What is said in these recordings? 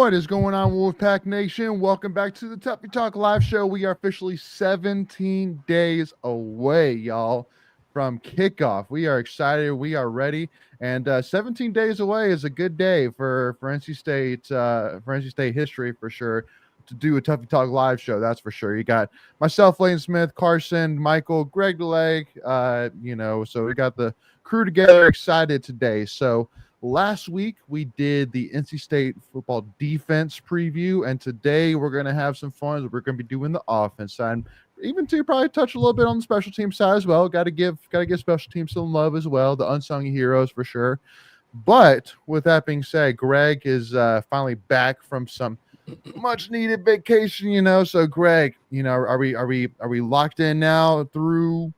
What is going on, Wolfpack Nation? Welcome back to the Tuffy Talk live show. We are officially 17 days away, y'all, from kickoff. We are excited. We are ready. And 17 days away is a good day for NC State history for sure, to do a Tuffy Talk live show. That's for sure. You got myself, Lane Smith, Carson, Michael, Greg DeLay, so we got the crew together, excited today. So last week we did the NC State football defense preview, and today we're going to have some fun. We're going to be doing the offense side, even to probably touch a little bit on the special team side as well. Got to give special teams some love as well, the unsung heroes for sure. But with that being said, Greg is finally back from some much needed vacation. So Greg, are we locked in now through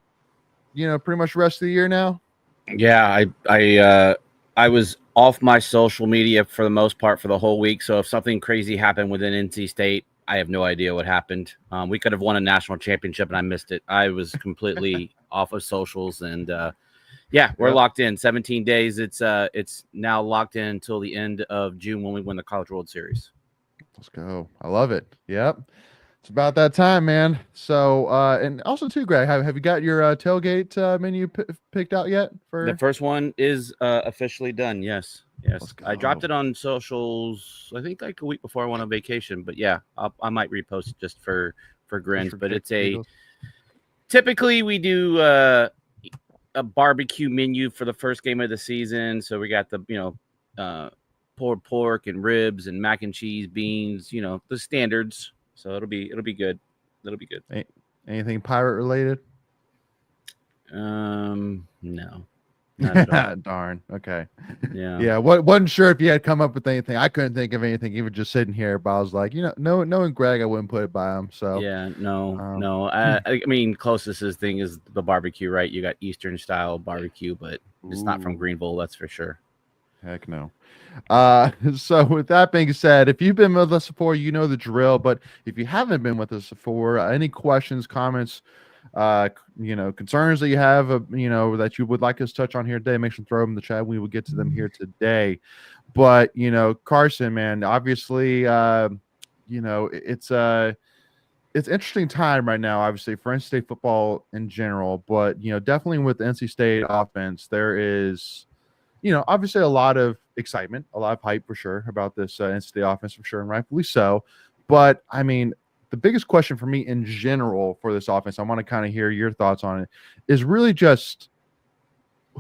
pretty much the rest of the year now? Yeah, I was off my social media for the most part for the whole week. So if something crazy happened within NC State, I have no idea what happened. We could have won a national championship and I missed it. I was completely off of socials, and we're locked in 17 days. It's now locked in until the end of June when we win the College World Series. Let's go. I love it. Yep. It's about that time, man. So, and also too, Greg, have you got your tailgate menu picked out yet? The first one is officially done. Yes. I dropped it on socials, I think like a week before I went on vacation, but yeah, I might repost it just for grins, but it's typically we do a barbecue menu for the first game of the season. So we got the, pulled pork and ribs and mac and cheese, beans, the standards. So it'll be good. It'll be good. Anything pirate related? No. Darn. Okay. Yeah. Wasn't sure if you had come up with anything. I couldn't think of anything, even just sitting here. But I was like, knowing Greg, I wouldn't put it by him. So yeah, no. I mean, closest thing is the barbecue, right? You got Eastern style barbecue, but it's not from Greenville, that's for sure. Heck no. So with that being said, if you've been with us before, you know the drill. But if you haven't been with us before, any questions, comments, concerns that you have, that you would like us to touch on here today, make sure to throw them in the chat. We will get to them here today. But Carson, man, obviously, it's interesting time right now, obviously, for NC State football in general. But definitely with the NC State offense, there is, obviously a lot of excitement, a lot of hype for sure about this NC State offense for sure, and rightfully so. But I mean, the biggest question for me in general for this offense, I want to kind of hear your thoughts on it, is really just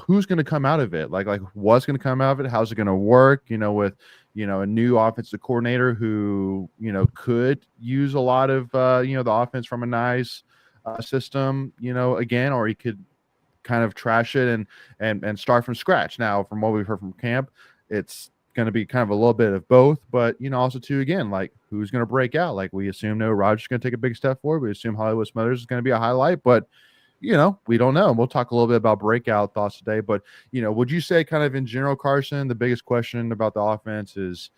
who's going to come out of it. Like what's going to come out of it? How's it going to work? With a new offensive coordinator who could use a lot of the offense from a nice system, again, or he could kind of trash it and start from scratch. Now, from what we've heard from camp, it's going to be kind of a little bit of both, but also too, again, like who's going to break out? Like we assume Noah Rogers is going to take a big step forward. We assume Hollywood Smothers is going to be a highlight, but we don't know. We'll talk a little bit about breakout thoughts today, but would you say kind of in general, Carson, the biggest question about the offense is,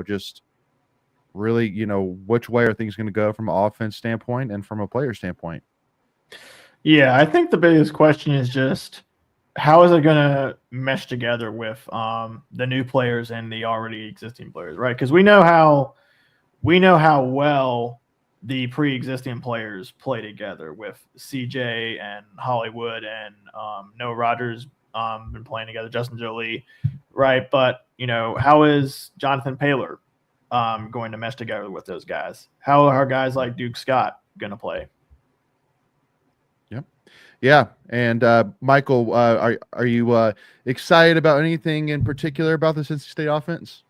just really, which way are things going to go from an offense standpoint and from a player standpoint? Yeah, I think the biggest question is just how is it going to mesh together with the new players and the already existing players, right? Because we know how well the pre-existing players play together with CJ and Hollywood and Noah Rogers been playing together, Justin Jolie, right? But how is Jonathan Paylor going to mesh together with those guys? How are guys like Duke Scott going to play? Yeah, and Michael, are you excited about anything in particular about the Cincinnati State offense?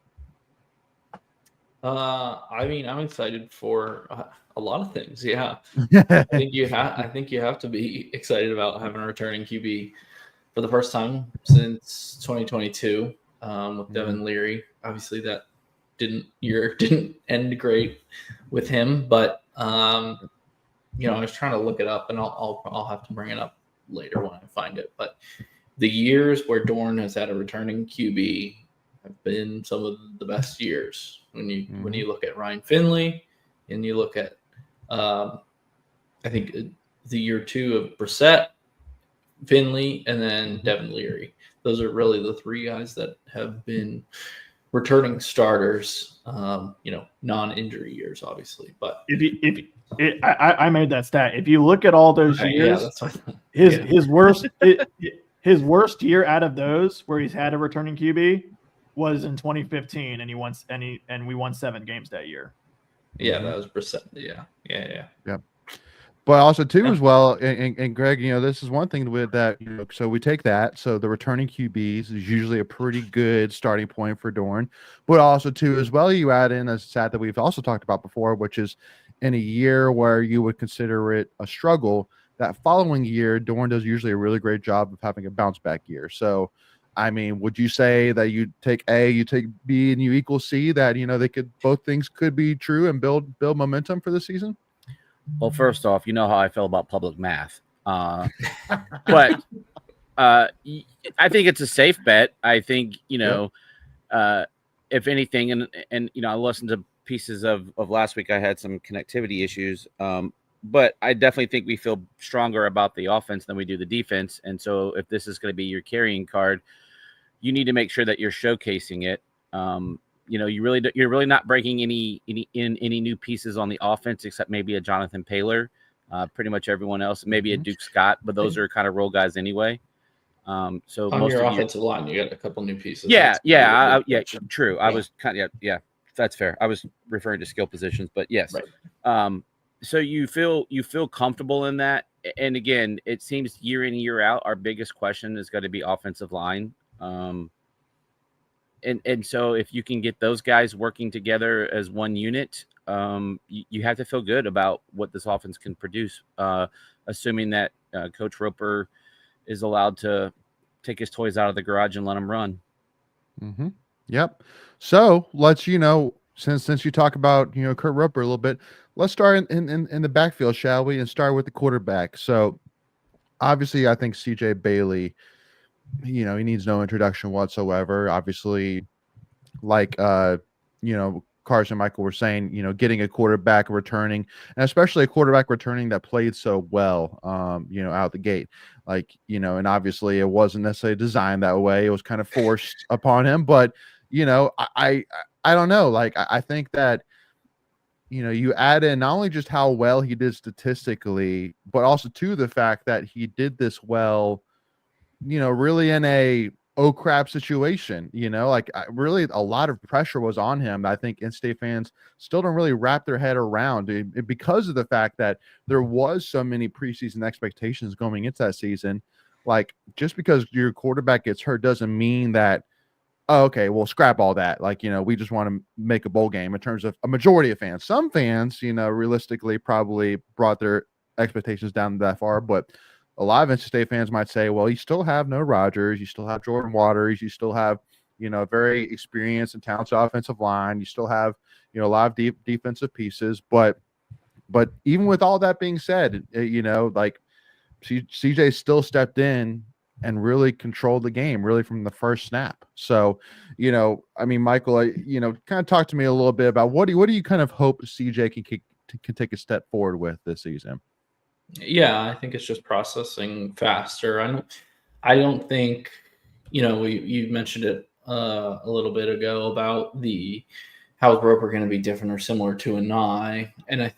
I mean, I'm excited for a lot of things. Yeah, I think you have to be excited about having a returning QB for the first time since 2022 with Devin Leary. Obviously, that didn't end great with him, but I was trying to look it up, and I'll have to bring it up later when I find it. But the years where Dorn has had a returning QB have been some of the best years. When you look at Ryan Finley, and you look at I think the year 2 of Brissett, Finley, and then Devin Leary. Those are really the three guys that have been returning starters. Non-injury years, obviously. But I made that stat. If you look at all those years, his worst year out of those where he's had a returning QB was in 2015, and we won 7 games that year. Yeah, that was Brissett. Yeah. But also too, as well, and Greg, this is one thing with that. So we take that. So the returning QBs is usually a pretty good starting point for Dorn. But also too, as well, you add in a stat that we've also talked about before, which is in a year where you would consider it a struggle, that following year, Dorn does usually a really great job of having a bounce back year. So, I mean, would you say that you take A, you take B, and you equal C, that both things could be true and build momentum for the season? Well, first off, you know how I feel about public math. But I think it's a safe bet. I think, if anything, and I listened to pieces of last week, I had some connectivity issues. But I definitely think we feel stronger about the offense than we do the defense. And so if this is going to be your carrying card, you need to make sure that you're showcasing it. You're really not breaking any new pieces on the offense except maybe a Jonathan Paylor, pretty much everyone else, maybe a Duke Scott, but those are kind of role guys anyway. So on your offensive line, you got a couple new pieces. True. Yeah. I was kind of that's fair. I was referring to skill positions, but yes. Right. So you feel comfortable in that, and again, it seems year in year out, our biggest question is going to be offensive line. And so if you can get those guys working together as one unit, you have to feel good about what this offense can produce, assuming that Coach Roper is allowed to take his toys out of the garage and let them run. Mm-hmm. Yep. So let's, since you talk about, Kurt Roper a little bit, let's start in the backfield, shall we? And start with the quarterback. So obviously I think CJ Bailey, he needs no introduction whatsoever. Obviously, like, Carson and Michael were saying, getting a quarterback returning, and especially a quarterback returning that played so well, out the gate, and obviously it wasn't necessarily designed that way. It was kind of forced upon him, but, I don't know. I think that, you add in not only just how well he did statistically, but also to the fact that he did this well, really in a oh crap situation, really a lot of pressure was on him. I think in-state fans still don't really wrap their head around it because of the fact that there was so many preseason expectations going into that season. Like, just because your quarterback gets hurt doesn't mean that, oh, okay, well, scrap all that. We just want to make a bowl game in terms of a majority of fans. Some fans, realistically probably brought their expectations down that far, but a lot of NC State fans might say, well, you still have no Rogers, you still have Jordan Waters, you still have, very experienced and talented offensive line, you still have, a lot of deep defensive pieces, but even with all that being said, like CJ still stepped in and really controlled the game really from the first snap. So, Michael, kind of talk to me a little bit about what do you kind of hope CJ can take a step forward with this season? Yeah, I think it's just processing faster. I don't think, you mentioned it a little bit ago about how is Roper going to be different or similar to Anai, and I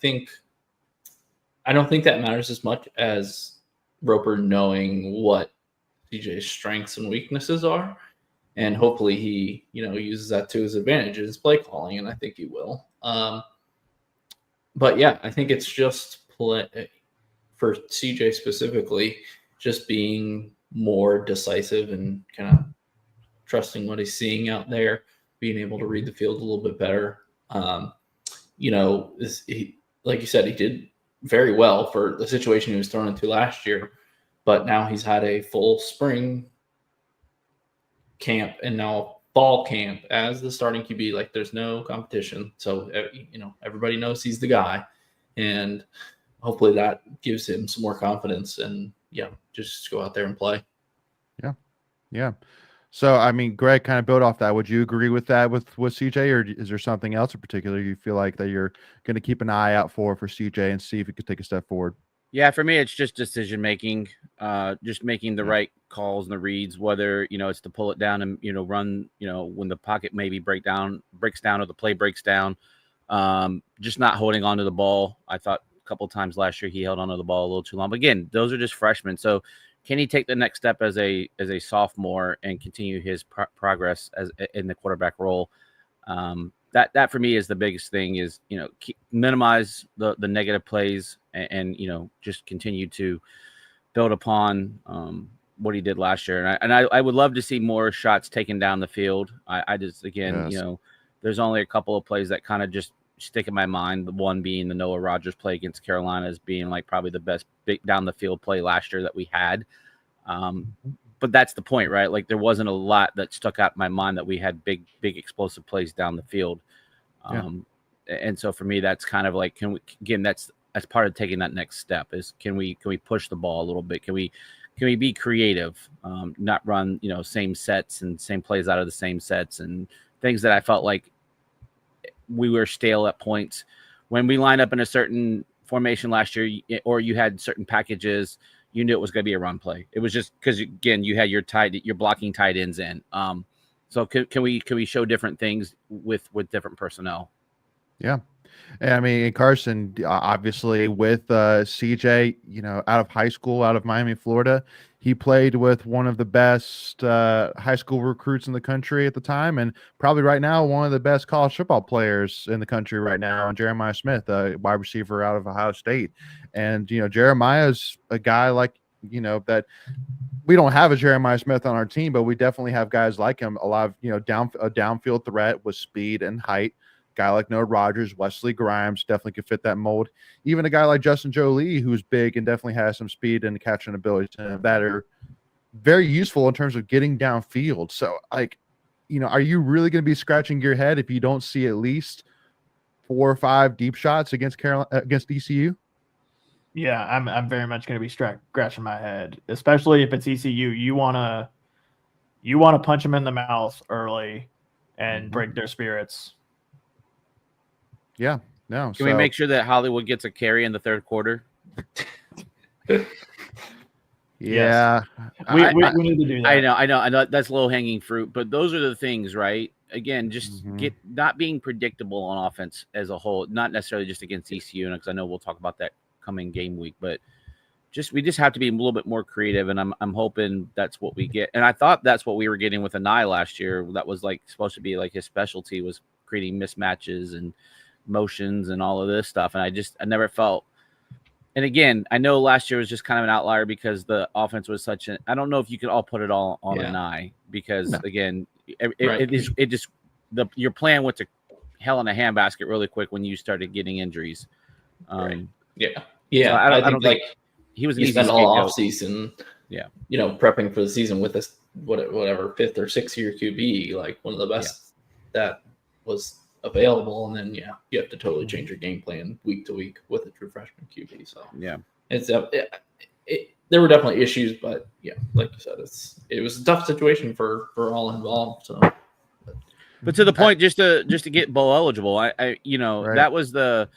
don't think that matters as much as Roper knowing what CJ's strengths and weaknesses are, and hopefully he uses that to his advantage in his play calling, and I think he will. But yeah, I think it's just play for CJ specifically, just being more decisive and kind of trusting what he's seeing out there, being able to read the field a little bit better. Like you said, he did very well for the situation he was thrown into last year, but now he's had a full spring camp and now fall camp as the starting QB. Like, there's no competition, so everybody knows he's the guy, and hopefully that gives him some more confidence and just go out there and play. Yeah. So, Greg, kind of build off that. Would you agree with that with CJ, or is there something else in particular you feel like that you're going to keep an eye out for CJ and see if he could take a step forward? Yeah, for me, it's just decision making, just making the right calls and the reads, whether, it's to pull it down and, run, when the pocket maybe breaks down or the play breaks down, just not holding onto the ball. I thought a couple of times last year he held onto the ball a little too long. But again, those are just freshmen. So can he take the next step as a sophomore and continue his progress in the quarterback role? That for me is the biggest thing is, minimize the negative plays and just continue to build upon what he did last year. And I would love to see more shots taken down the field. I just, again, Yes. There's only a couple of plays that kind of just stick in my mind. The one being the Noah Rogers play against Carolina as being like probably the best big down the field play last year that we had. But that's the point, right? Like, there wasn't a lot that stuck out in my mind that we had big explosive plays down the field. And so for me, that's kind of like, that's part of taking that next step is can we push the ball a little bit? Can we be creative, not run, same sets and same plays out of the same sets and things that I felt like we were stale at points when we lined up in a certain formation last year, or you had certain packages, you knew it was going to be a run play. It was just because, again, you had your blocking tight ends in. So can we show different things with different personnel? Yeah. And Carson, obviously with CJ, out of high school, out of Miami, Florida, he played with one of the best high school recruits in the country at the time, and probably right now one of the best college football players in the country right now, and Jeremiah Smith, a wide receiver out of Ohio State. And Jeremiah's a guy like that. We don't have a Jeremiah Smith on our team, but we definitely have guys like him. A lot of a downfield threat with speed and height. Guy like Noah Rogers, Wesley Grimes definitely could fit that mold. Even a guy like Justin Jolie, who's big and definitely has some speed and catching ability that are very useful in terms of getting downfield. So, are you really going to be scratching your head if you don't see at least 4 or 5 deep shots against ECU? Yeah, I'm very much going to be scratching my head, especially if it's ECU. You want to punch them in the mouth early and break their spirits. Yeah, no. Can we make sure that Hollywood gets a carry in the third quarter? Yeah, we need to do that. I know that's low hanging fruit, but those are the things, right? Again, just not being predictable on offense as a whole, not necessarily just against ECU, because I know we'll talk about that coming game week, but we just have to be a little bit more creative, and I'm hoping that's what we get. And I thought that's what we were getting with Anai last year. That was like supposed to be like his specialty, was creating mismatches and motions and all of this stuff, and I never felt. And again, I know last year was just kind of an outlier because the offense was such I don't know if you could all put it all on an eye, because again, it just your plan went to hell in a handbasket really quick when you started getting injuries. Yeah, Yeah, So I don't think think he was an he easy spent all scapegoat. off season, Yeah, prepping for the season with this whatever 5th or 6th year QB, like one of the best that was available, and then you have to totally change your game plan week to week with a true freshman QB. So yeah, it's there were definitely issues, but like you said, it was a tough situation for all involved. So, but to the point, just to get bowl eligible, I Right. that was the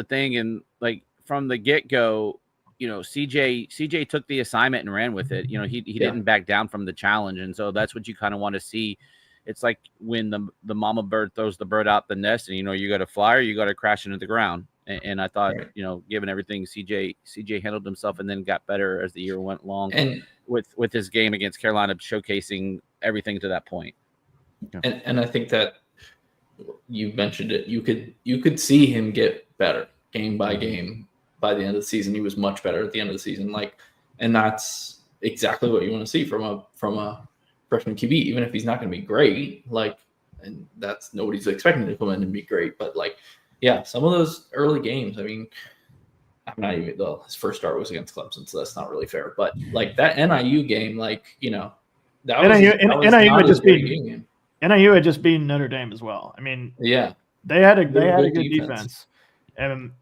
thing, and like from the get go, CJ took the assignment and ran with it. He didn't back down from the challenge, and so that's what you kind of want to see. It's like when the mama bird throws the bird out the nest, and you got to fly or you got to crash into the ground. And I thought, given everything, CJ handled himself and then got better as the year went along, and with his game against Carolina showcasing everything to that point. And I think that you mentioned it. You could see him get better game by game. By the end of the season, he was much better at the end of the season. And that's exactly what you want to see from a freshman QB, even if he's not going to be great. And that's nobody's expecting to come in and be great. But some of those early games. I mean, I'm not even his first start was against Clemson, so that's not really fair. But that NIU game, that was NIU not had just great been game. NIU had just beaten Notre Dame as well. I mean, they had a good defense. And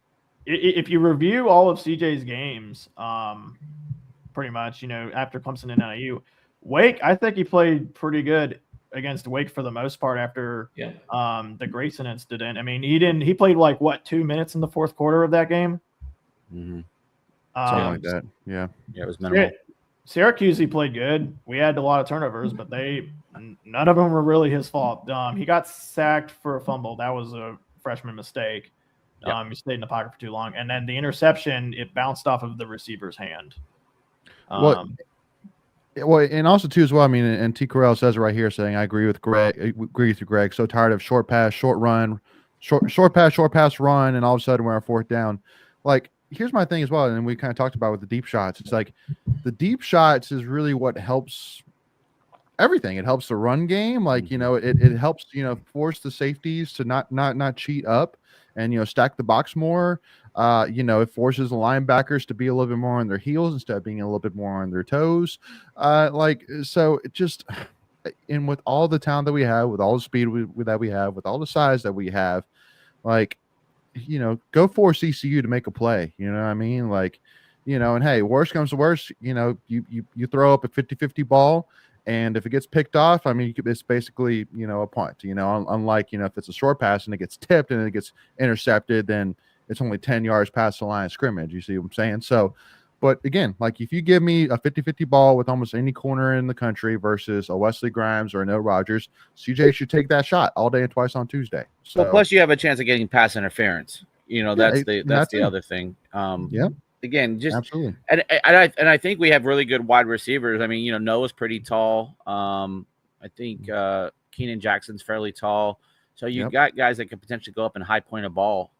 if you review all of CJ's games, pretty much, after Clemson and NIU, Wake, I think he played pretty good against Wake for the most part after the Grayson incident. I mean, he played 2 minutes in the fourth quarter of that game. Mm-hmm. Something like that. Yeah, it was minimal. Syracuse, he played good. We had a lot of turnovers, but none of them were really his fault. He got sacked for a fumble. That was a freshman mistake. He stayed in the pocket for too long, and then the interception, it bounced off of the receiver's hand. Well, and also too as well. I mean, and T. Corral says it right here, saying, "I agree with Greg. Agree with you, Greg. So tired of short pass, short run, short pass, run, and all of a sudden we're on fourth down. Here's my thing as well, and we kind of talked about with the deep shots. It's like the deep shots is really what helps everything. It helps the run game. It helps force the safeties to not cheat up and stack the box more. It forces the linebackers to be a little bit more on their heels instead of being a little bit more on their toes. So it just, and with all the talent that we have, with all the speed that we have, with all the size that we have, go force ECU to make a play. You know what I mean? And hey, worst comes to worst, you throw up a 50-50 ball. And if it gets picked off, I mean, it's basically, a punt, unlike, if it's a short pass and it gets tipped and it gets intercepted, then it's only 10 yards past the line of scrimmage. You see what I'm saying? So, but again, if you give me a 50-50 ball with almost any corner in the country versus a Wesley Grimes or a No Rodgers, CJ should take that shot all day and twice on Tuesday. So, well, plus you have a chance of getting pass interference. That's the other thing. Again, just absolutely. And I think we have really good wide receivers. I mean, Noah's pretty tall. I think Keenan Jackson's fairly tall. So you've got guys that could potentially go up and high point a ball.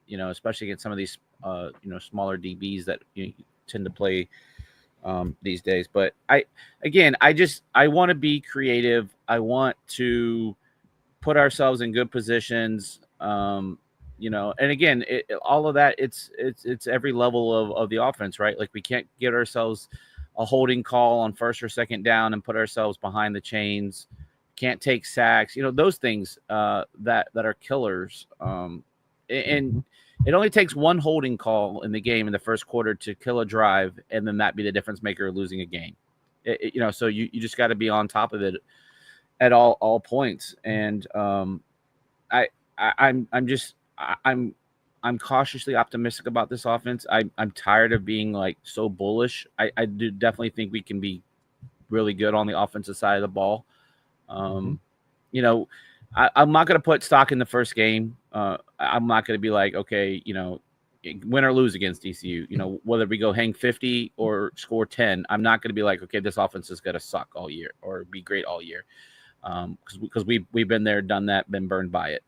Especially against some of these smaller DBs that tend to play these days. But I want to be creative. I want to put ourselves in good positions. And again, all of that, it's every level of the offense, right? We can't get ourselves a holding call on first or second down and put ourselves behind the chains. Can't take sacks, those things that are killers. And it only takes one holding call in the game in the first quarter to kill a drive, and then that be the difference maker of losing a game. So you just got to be on top of it at all points. And I'm cautiously optimistic about this offense. I'm tired of being so bullish. I do definitely think we can be really good on the offensive side of the ball. I'm not going to put stock in the first game. I'm not going to be okay, win or lose against ECU. Whether we go hang 50 or score 10, I'm not going to be okay, this offense is going to suck all year or be great all year. Because we've been there, done that, been burned by it.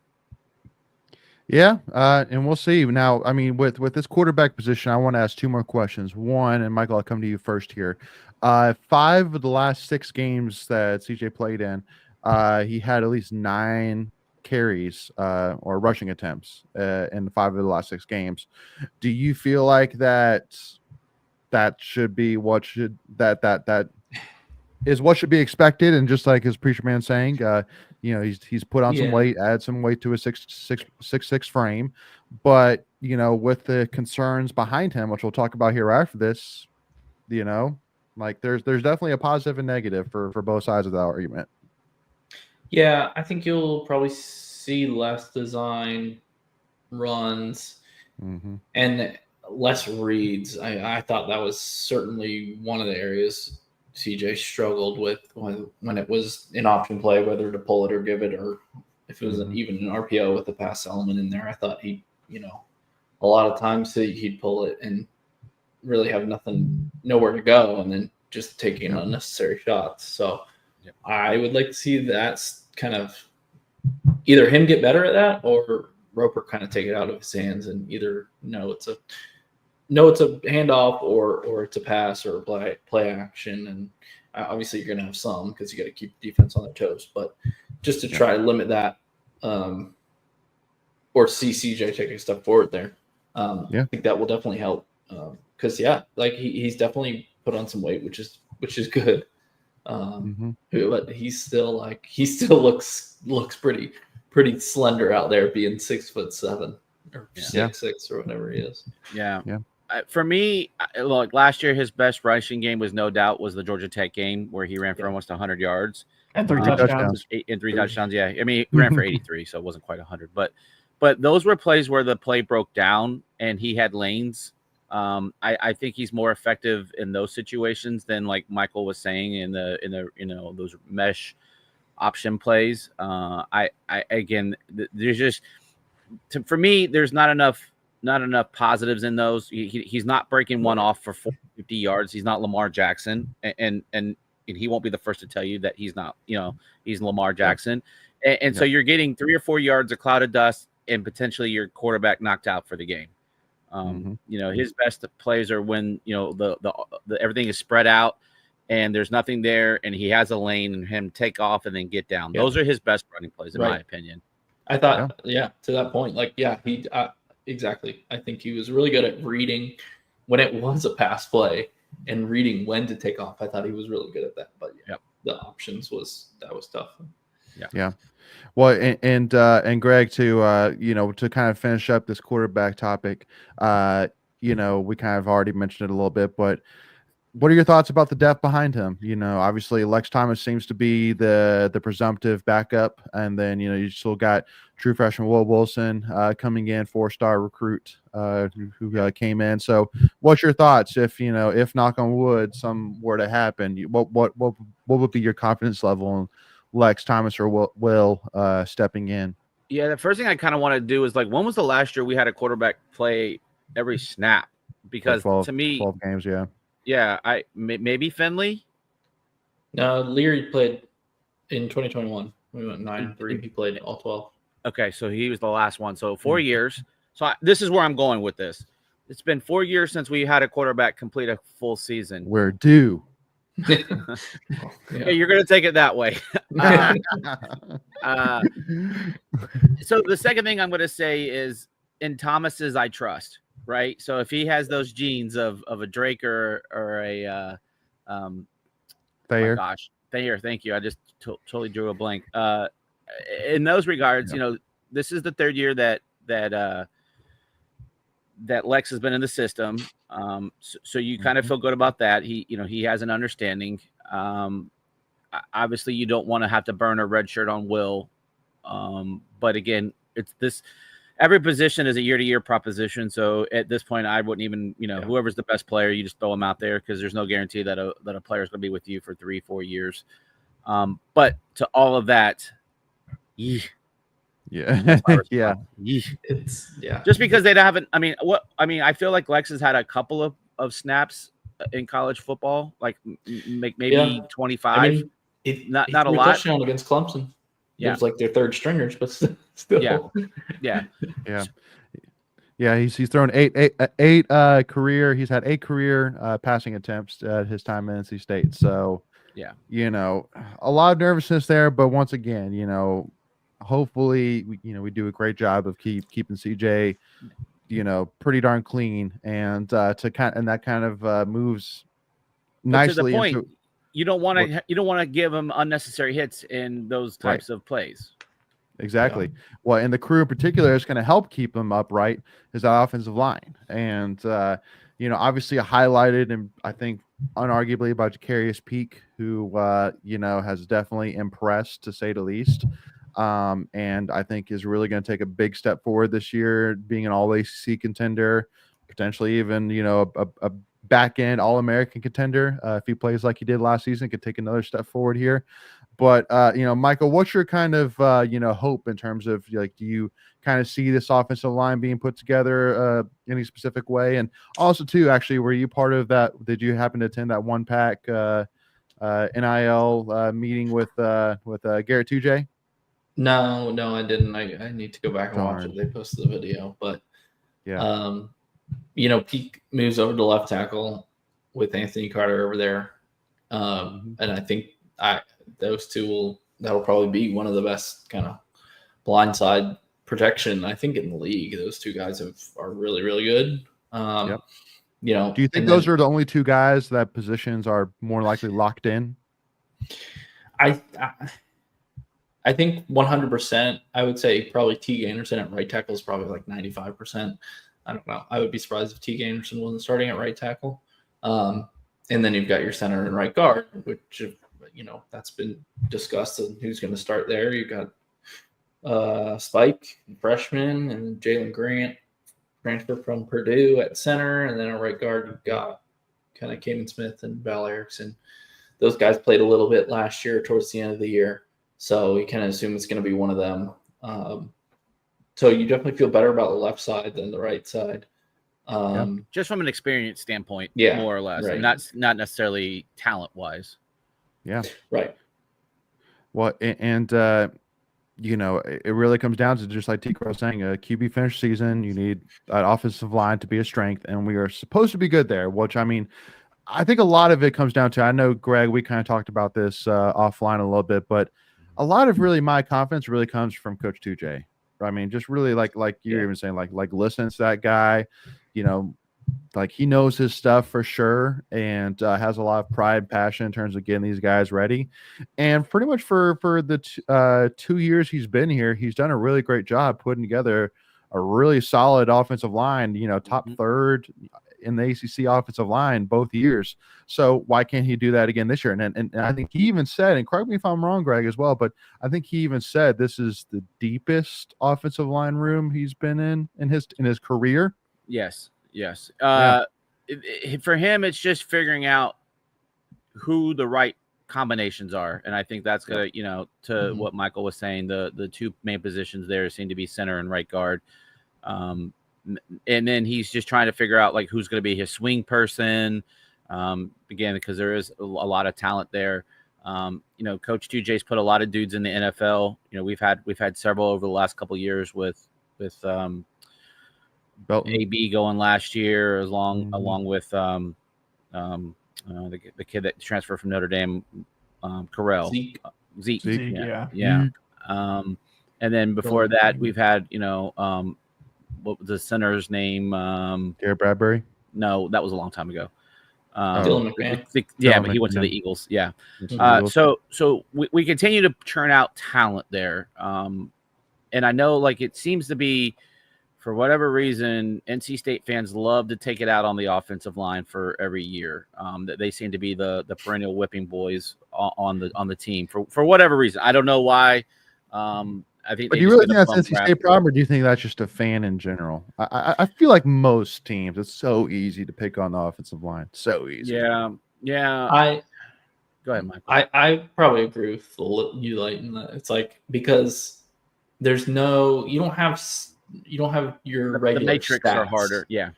Yeah, and we'll see. Now, I mean, with this quarterback position, I want to ask two more questions. One, and Michael, I'll come to you first here. 5 of the last 6 games that CJ played in, he had at least 9 carries or rushing attempts in 5 of the last 6 games. Do you feel like that should be what should that is what should be expected? And just like his preacher man saying, he's put on some weight, add some weight to his 6'6" frame, but with the concerns behind him, which we'll talk about here after this, like there's definitely a positive and negative for both sides of the argument. Yeah, I think you'll probably see less design runs and less reads. I thought that was certainly one of the areas CJ struggled with when it was an option play, whether to pull it or give it, or if it was even an RPO with the pass element in there. I thought a lot of times he'd pull it and really have nowhere to go, and then just taking unnecessary shots. So I would like to see that kind of either him get better at that, or Roper kind of take it out of his hands and either it's a handoff or it's a pass or a play action. And obviously you're going to have some because you got to keep the defense on their toes, but just to try to limit that or see CJ take a step forward there. I think that will definitely help because like he's definitely put on some weight, which is good. But he still looks pretty slender out there, being 6'7" or 6'6" or whatever he is. For me, look, last year his best rushing game was no doubt was the Georgia Tech game where he ran for almost 100 yards and 3 touchdowns. And 3 touchdowns. Yeah, I mean he ran for 83, so it wasn't quite 100. But those were plays where the play broke down and he had lanes. I think he's more effective in those situations than like Michael was saying in the those mesh option plays. There's just for me there's not enough positives in those. He's not breaking one off for 450 yards. He's not Lamar Jackson, and he won't be the first to tell you that he's not. He's Lamar Jackson, and so you're getting 3 or 4 yards of cloud of dust and potentially your quarterback knocked out for the game. His best plays are when the everything is spread out and there's nothing there, and he has a lane and him take off and then get down. Those are his best running plays, in my opinion. I thought, to that point, he exactly. I think he was really good at reading when it was a pass play and reading when to take off. I thought he was really good at that. But the options was tough. Yeah. Well, and Greg, to kind of finish up this quarterback topic, we kind of already mentioned it a little bit, but what are your thoughts about the depth behind him? Obviously Lex Thomas seems to be the presumptive backup, and then you still got true freshman Will Wilson coming in, 4-star recruit who came in. So, what's your thoughts if knock on wood, some were to happen? What would be your confidence level in Lex Thomas or Will stepping in? Yeah, the first thing I kind of want to do is when was the last year we had a quarterback play every snap? Because 12, to me, 12 games, yeah, maybe Finley. No, Leary played in 2021. We went 9-3. He played all 12. Okay, so he was the last one. So 4 years. So this is where I'm going with this. It's been 4 years since we had a quarterback complete a full season. We're due. Yeah, you're going to take it that way. So the second thing I'm going to say is in Thomas's I trust. Right, so if he has those genes of a Drake or a Thayer. Oh gosh, Thayer, thank you. I just totally drew a blank. In those regards, this is the 3rd year that Lex has been in the system. So you kind of feel good about that. He has an understanding. Obviously, you don't want to have to burn a red shirt on Will. But again, it's this. Every position is a year-to-year proposition. So at this point, I wouldn't even, whoever's the best player, you just throw them out there because there's no guarantee that a player is going to be with you for 3-4 years. But to all of that, yeah. It's just because they haven't. I feel like Lex has had a couple of snaps in college football, maybe 25. Not a lot. Touchdown against Clemson. Yeah, it was like their 3rd stringers, but still. Yeah. He's thrown eight career. He's had 8 career passing attempts at his time in NC State. So a lot of nervousness there. But once again, hopefully we do a great job of keeping CJ, pretty darn clean, and that kind of moves nicely to the point. into. You don't want to give him unnecessary hits in those types of plays. Exactly. Yeah. Well, and the crew in particular is going to help keep them upright is that offensive line. And, obviously highlighted and I think unarguably by Jacarius Peak, who, has definitely impressed to say the least. And I think is really going to take a big step forward this year, being an all-ACC contender, potentially even, a back end All-American contender. If he plays like he did last season, could take another step forward here. But Michael, what's your kind of hope in terms of do you kind of see this offensive line being put together any specific way? And also too, actually, were you part of that? Did you happen to attend that one pack NIL meeting with Garrett 2J? No, I didn't. I need to go back and watch it. They posted the video, but yeah, Peak moves over to left tackle with Anthony Carter over there, and I think those two that'll probably be one of the best kind of blindside protection I think in the league. Those two guys are really, really good. Do you think those are the only two guys that positions are more likely locked in? I think 100%. I would say probably Teague Anderson at right tackle is probably like 95%. I don't know. I would be surprised if Teague Anderson wasn't starting at right tackle. And then you've got your center and right guard, which that's been discussed and who's going to start there. You've got Spike, freshman, and Jalen Grant, transfer from Purdue at center, and then a right guard you've got kind of Kamen Smith and Val Erickson. Those guys played a little bit last year towards the end of the year, so you kind of assume it's going to be one of them. So you definitely feel better about the left side than the right side. Just from an experience standpoint, more or less, right. not necessarily talent-wise. Yeah. Right. Well, and it really comes down to just like T-Crow was saying, a QB finish season, you need an offensive line to be a strength, and we are supposed to be good there, which, I mean, I think a lot of it comes down to, I know, Greg, we kind of talked about this offline a little bit, but a lot of really my confidence really comes from Coach 2J. I mean, just really like you're even saying, like listening to that guy, like he knows his stuff for sure, and has a lot of pride and passion in terms of getting these guys ready. And pretty much for the 2 years he's been here, he's done a really great job putting together a really solid offensive line, top third in the ACC offensive line both years. So why can't he do that again this year? And I think he even said, and correct me if I'm wrong, Greg, as well, but I think he even said this is the deepest offensive line room he's been in his career. Yes. For him, it's just figuring out who the right combinations are, and I think that's gonna, to what Michael was saying, the two main positions there seem to be center and right guard. And then he's just trying to figure out like who's going to be his swing person. Again, because there is a lot of talent there. Coach 2J's put a lot of dudes in the NFL. We've had several over the last couple of years with AB going last year, along with the kid that transferred from Notre Dame, Carell. Zeke. Yeah. And then before that, we've had what was the center's name? Garrett Bradbury? No, that was a long time ago. Dylan McMahon. But he went to the Eagles. Yeah. So we continue to churn out talent there. And I know it seems to be, for whatever reason, NC State fans love to take it out on the offensive line for every year. That they seem to be the perennial whipping boys on the team for whatever reason. I don't know why. I think. But do you really think that's NC State problem, or do you think that's just a fan in general? I feel like most teams, it's so easy to pick on the offensive line. So easy. Yeah. Go ahead, Mike. I probably agree with you, Leighton. It's because there's you don't have your regular the matrix stats. Are harder. Yeah.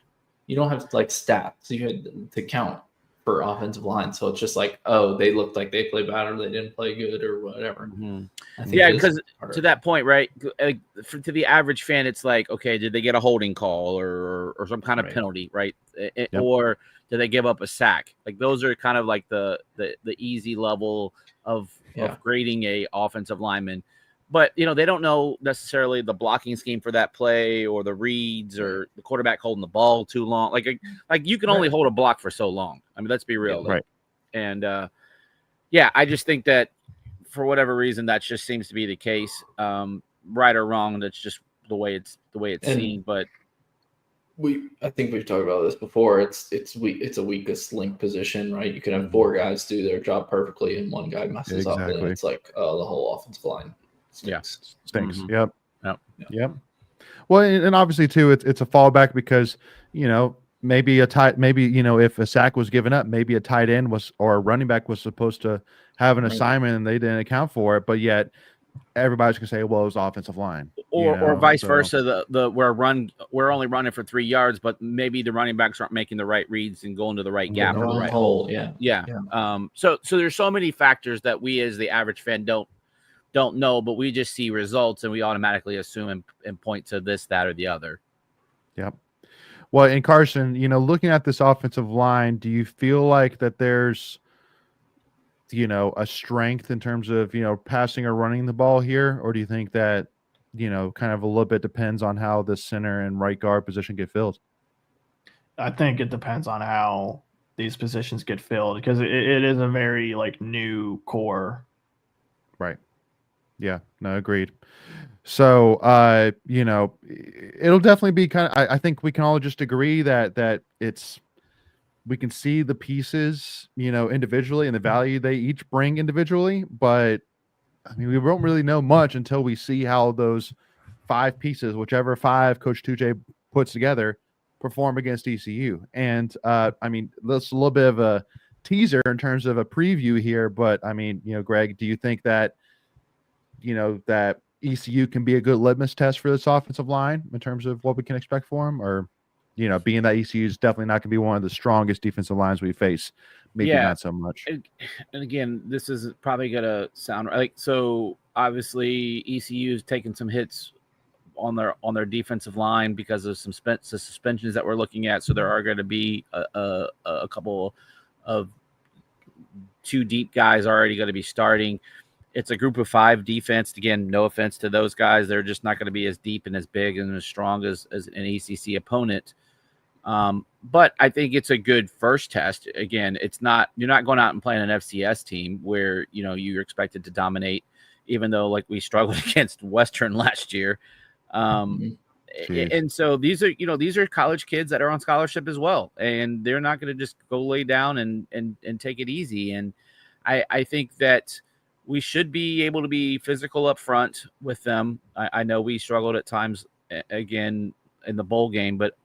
You don't have stats you had to count for offensive line. So it's just they looked like they played bad or they didn't play good or whatever. Because to that point, right, to the average fan, it's okay, did they get a holding call or some kind of penalty, right? Or did they give up a sack? Those are kind of the easy level of grading a offensive lineman. but they don't know necessarily the blocking scheme for that play or the reads or the quarterback holding the ball too long. Like you can only hold a block for so long. I mean, let's be real. Right. And I just think that for whatever reason, that just seems to be the case. Right or wrong, that's just the way it's seen. But I think we've talked about this before. It's a weakest link position, right? You can have 4 guys do their job perfectly, and one guy messes up, and it's like the whole offensive line stinks. Yep. Well, and obviously too, it's a fallback because maybe if a sack was given up, maybe a tight end or a running back was supposed to have an assignment and they didn't account for it, but yet everybody's gonna say, well, it was offensive line, or vice versa. We're only running for 3 yards, but maybe the running backs aren't making the right reads and going to the right gap or the right hole. So there's so many factors that we as the average fan don't know, but we just see results and we automatically assume and point to this, that, or the other. Yep. Well, and Carson, looking at this offensive line, do you feel like that there's a strength in terms of, passing or running the ball here? Or do you think that, kind of a little bit depends on how the center and right guard position get filled? I think it depends on how these positions get filled because it is a very new core. Right. Yeah, no, agreed. So, it'll definitely be I think we can all just agree that we can see the pieces, individually and the value they each bring individually. But I mean, we won't really know much until we see how those 5 pieces, whichever 5 Coach 2J puts together, perform against ECU. And I mean, that's a little bit of a teaser in terms of a preview here. But I mean, Greg, do you think that that ECU can be a good litmus test for this offensive line in terms of what we can expect for them? Or, being that ECU is definitely not going to be one of the strongest defensive lines we face, maybe not so much. And again, this is probably going to sound so obviously ECU is taking some hits on their defensive line because of some suspensions that we're looking at. So there are going to be a couple of 2 deep guys already going to be starting. It's a group of 5 defense. Again, no offense to those guys. They're just not going to be as deep and as big and as strong as an ACC opponent. But I think it's a good first test. Again, you're not going out and playing an FCS team where, you're expected to dominate, even though we struggled against Western last year. And so these are college kids that are on scholarship as well. And they're not going to just go lay down and take it easy. And I think that we should be able to be physical up front with them. I know we struggled at times, again, in the bowl game, but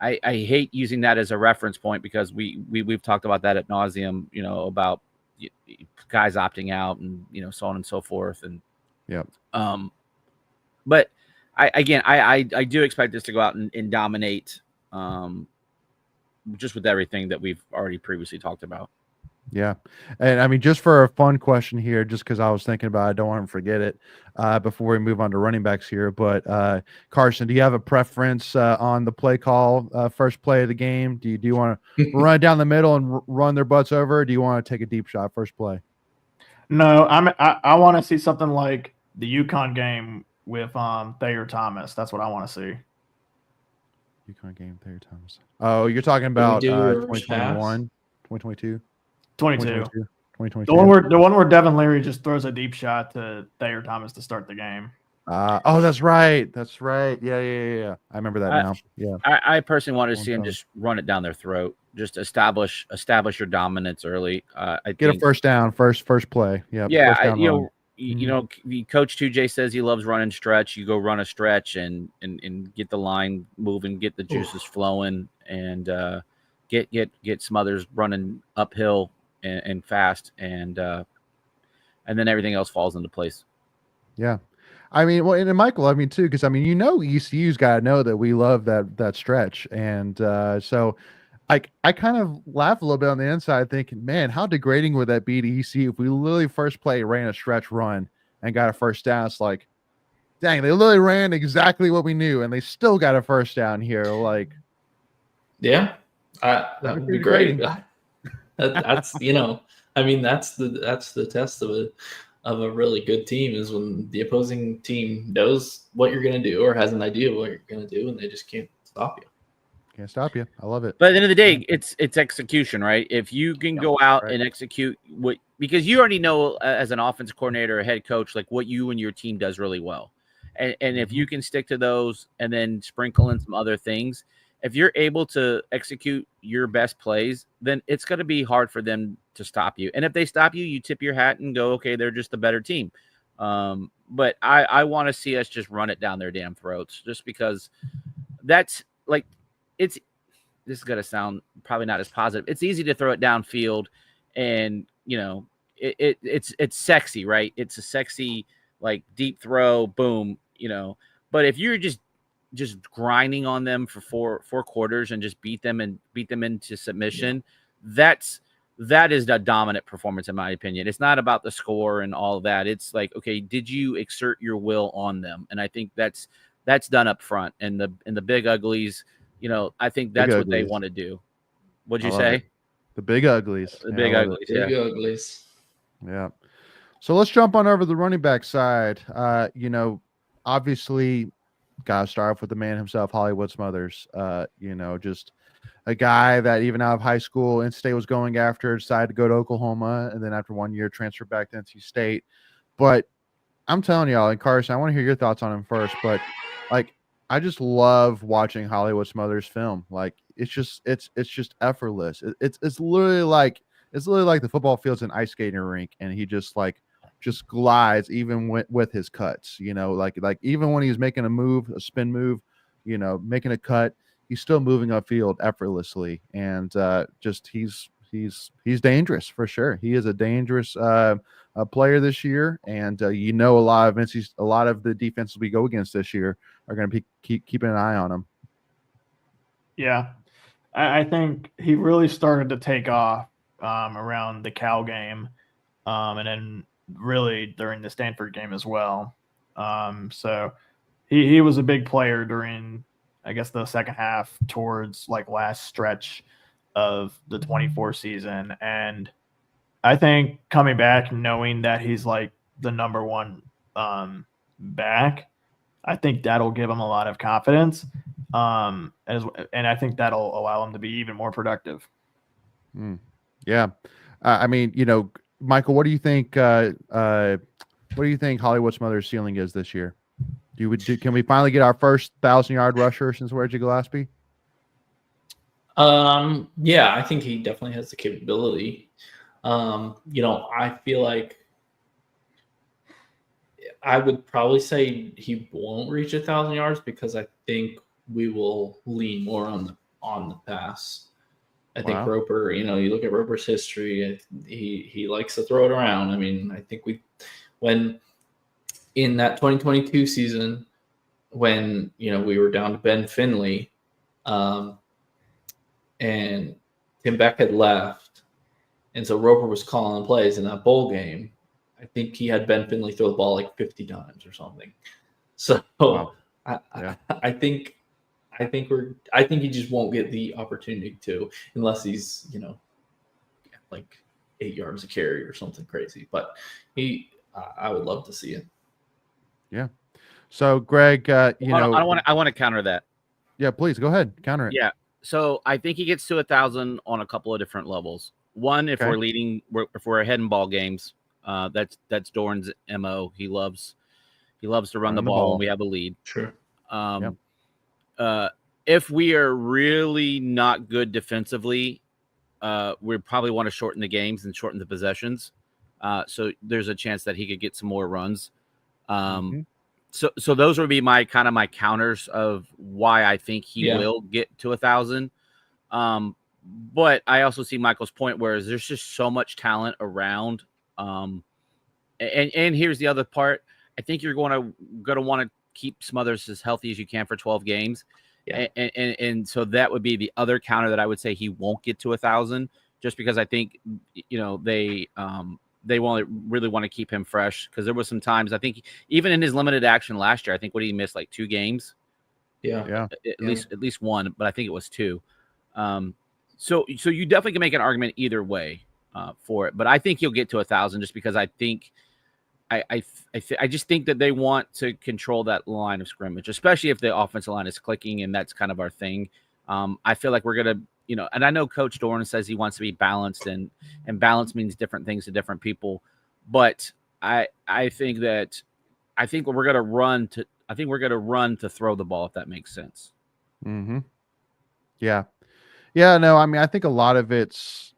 I hate using that as a reference point because we've talked about that ad nauseum, about guys opting out and, so on and so forth. And but I do expect us to go out and dominate, just with everything that we've already previously talked about. Yeah. And I mean, just for a fun question here, just because I was thinking about it, I don't want to forget it before we move on to running backs here. But Carson, do you have a preference on the play call, first play of the game? Do you want to run it down the middle and run their butts over? Or do you want to take a deep shot first play? No, I want to see something like the UConn game with Thayer Thomas. That's what I want to see. UConn game, Thayer Thomas. Oh, you're talking about 2021, 2022? 2022. The one where Devin Leary just throws a deep shot to Thayer Thomas to start the game. Oh, that's right. Yeah. I remember that now. Yeah. I personally wanted to see him just run it down their throat. Just establish your dominance early. Get a first down, first play. Yeah. Coach 2J says he loves running stretch. You go run a stretch and get the line moving, get the juices flowing, and get Smothers running uphill and fast, and then everything else falls into place. Yeah. I mean, well, and Michael, I mean, too, because I mean, ECU's got to know that we love that stretch. And so I kind of laugh a little bit on the inside thinking, man, how degrading would that be to ECU if we literally first play ran a stretch run and got a first down? It's like, dang, they literally ran exactly what we knew and they still got a first down here. Like, yeah, that would be great. That's I mean, that's the test of of a really good team is when the opposing team knows what you're going to do or has an idea of what you're going to do, and they just can't stop you. Can't stop you. I love it. But at the end of the day, it's execution, right? If you can go out and execute because you already know as an offensive coordinator or head coach, like what you and your team does really well. And if you can stick to those and then sprinkle in some other things, if you're able to execute your best plays, then it's going to be hard for them to stop you. And if they stop you, you tip your hat and go, okay, they're just a better team. But I want to see us just run it down their damn throats, just because that's like, this is going to sound probably not as positive. It's easy to throw it downfield and, it's sexy, right? It's a sexy, like, deep throw, boom, but if you're just grinding on them for four quarters and just beat them into submission, that is a dominant performance, in my opinion. It's not about the score and all of that. It's like, okay, did you exert your will on them? And I think that's done up front. And the big uglies, I think that's what they want to do. What'd you say? The big uglies. The big uglies. Yeah. Big uglies. Yeah. So let's jump on over to the running back side. Obviously, gotta start off with the man himself, Hollywood Smothers. Just a guy that even out of high school, NC State was going after, decided to go to Oklahoma, and then after 1 year, transferred back to NC State. But I'm telling y'all, and Carson, I want to hear your thoughts on him first. But like, I just love watching Hollywood Smothers film. Like, it's just effortless. It's literally like the football field's an ice skating rink, and he just glides even with his cuts. Like even when he's making a spin move, making a cut, he's still moving upfield effortlessly, and he's dangerous for sure. He is a dangerous player this year, and a lot of the defenses we go against this year are going to be keeping an eye on him. Yeah, I think he really started to take off around the Cal game, and then really during the Stanford game as well. So he was a big player during, I guess, the second half towards like last stretch of the 24 season. And I think coming back, knowing that he's like the number one back, I think that'll give him a lot of confidence. And I think that'll allow him to be even more productive. Yeah. I mean, Michael, what do you think? What do you think Hollywood Smothers' ceiling is this year? Can we finally get our first 1,000-yard rusher since Reggie Gillespie? Yeah, I think he definitely has the capability. I feel like I would probably say he won't reach 1,000 yards because I think we will lean more on the pass. I think Roper, you look at Roper's history, he likes to throw it around. I mean, I think when in that 2022 season, when, we were down to Ben Finley, and Tim Beck had left, and so Roper was calling plays in that bowl game, I think he had Ben Finley throw the ball like 50 times or something. So I think he just won't get the opportunity to, unless he's, like 8 yards a carry or something crazy. But I would love to see it. Yeah. So Greg, I want to counter that. Yeah, please go ahead. Counter it. Yeah. So I think he gets to 1,000 on a couple of different levels. One, if we're ahead in ball games, that's Dorn's MO. He loves to run the ball when we have a lead. Sure. If we are really not good defensively, we probably want to shorten the games and shorten the possessions. So there's a chance that he could get some more runs. So those would be my counters of why I think he will get to 1,000. But I also see Michael's point, where there's just so much talent around. And here's the other part. I think you're going to want to keep Smothers as healthy as you can for 12 games. Yeah. And so that would be the other counter that I would say he won't get to 1,000, just because I think, they really want to keep him fresh, because there was some times, I think even in his limited action last year, I think he missed like 2 games. Yeah. At least one, but I think it was 2. So you definitely can make an argument either way for it, but I think he'll get to 1,000 just because I think I just think that they want to control that line of scrimmage, especially if the offensive line is clicking, and that's kind of our thing. I feel like we're gonna, and I know Coach Dorn says he wants to be balanced, and balance means different things to different people, but I think we're gonna run to throw the ball, if that makes sense. Mm-hmm. Yeah. No, I mean, I think a lot of it's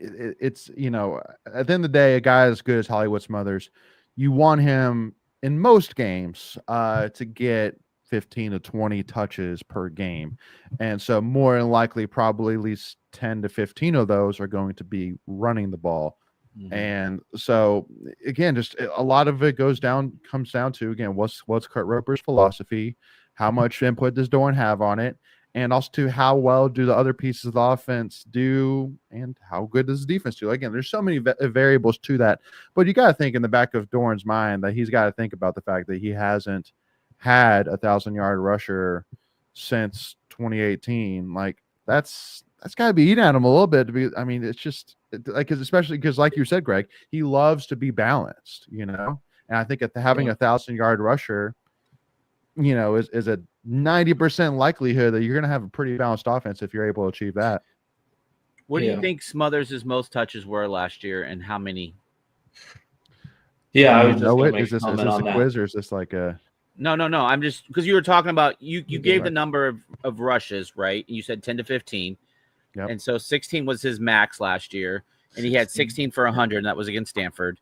at the end of the day, a guy as good as Hollywood Smothers, you want him in most games to get 15 to 20 touches per game. And so more than likely, probably at least 10 to 15 of those are going to be running the ball. Mm-hmm. And so again, just a lot of it comes down to, again, what's Kurt Roper's philosophy, how much input does Dorn have on it, and also to how well do the other pieces of the offense do, and how good does the defense do. Again, there's so many variables to that, but you got to think in the back of Dorn's mind that he's got to think about the fact that he hasn't had a 1,000-yard rusher since 2018. Like that's got to be eating at him a little bit to be. I mean, it's just like, especially because, like you said, Greg, he loves to be balanced, and I think having a 1,000-yard rusher, is a 90% likelihood that you're going to have a pretty balanced offense if you're able to achieve that. What do you think Smothers' most touches were last year, and how many? Yeah, I was just going to make a comment on that. Quiz, or is this like a? No. I'm just, because you were talking about you gave the number of rushes, right? You said 10 to 15. Yep. And so 16 was his max last year, and he had 16 for 100, and that was against Stanford.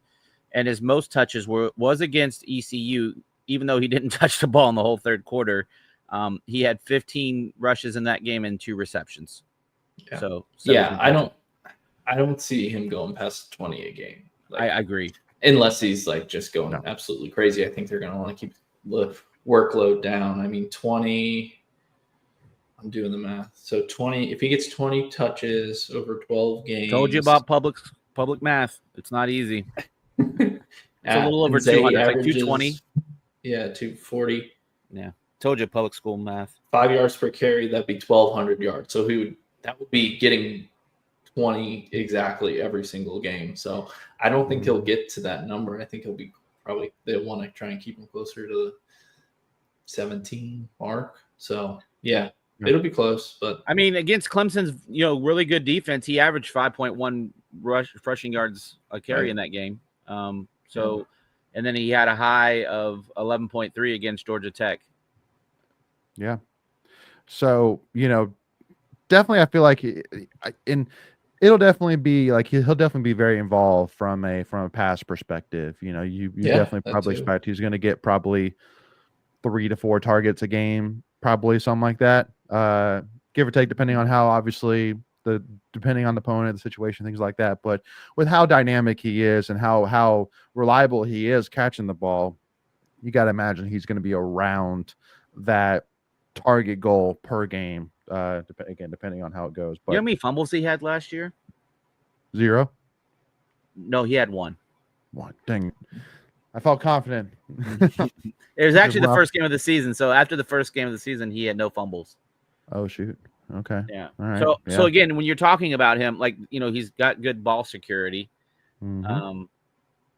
And his most touches was against ECU, even though he didn't touch the ball in the whole third quarter. He had 15 rushes in that game and 2 receptions. Yeah. So I don't see him going past 20 a game. I agree. Unless he's like just going absolutely crazy. I think they're going to want to keep the workload down. I mean, 20. I'm doing the math. So 20. If he gets 20 touches over 12 games. Told you about public math. It's not easy. It's a little over 200. It's like 220. Yeah, 240. Yeah. Told you public school math. 5 yards per carry, that'd be 1,200 yards. So that would be getting 20 exactly every single game. So I don't think he'll get to that number. I think he'll be they'll want to try and keep him closer to the 17 mark. So yeah, it'll be close. But I mean, against Clemson's really good defense, he averaged 5.1 rushing yards a carry in that game. And then he had a high of 11.3 against Georgia Tech. Yeah. So, definitely I feel like it'll definitely be like he'll definitely be very involved from a pass perspective. You definitely probably expect he's going to get probably 3 to 4 targets a game, probably something like that. Give or take, depending on how, obviously, depending on the opponent, the situation, things like that. But with how dynamic he is and how reliable he is catching the ball, you got to imagine he's going to be around that target goal per game. Again, depending on how it goes. But you know how many fumbles he had last year? 0. No, he had 1. 1. Dang. I felt confident. It was actually the first game of the season. So after the first game of the season, he had no fumbles. Oh, shoot. Okay. Yeah. All right. So again, when you're talking about him, like, he's got good ball security. Mm-hmm.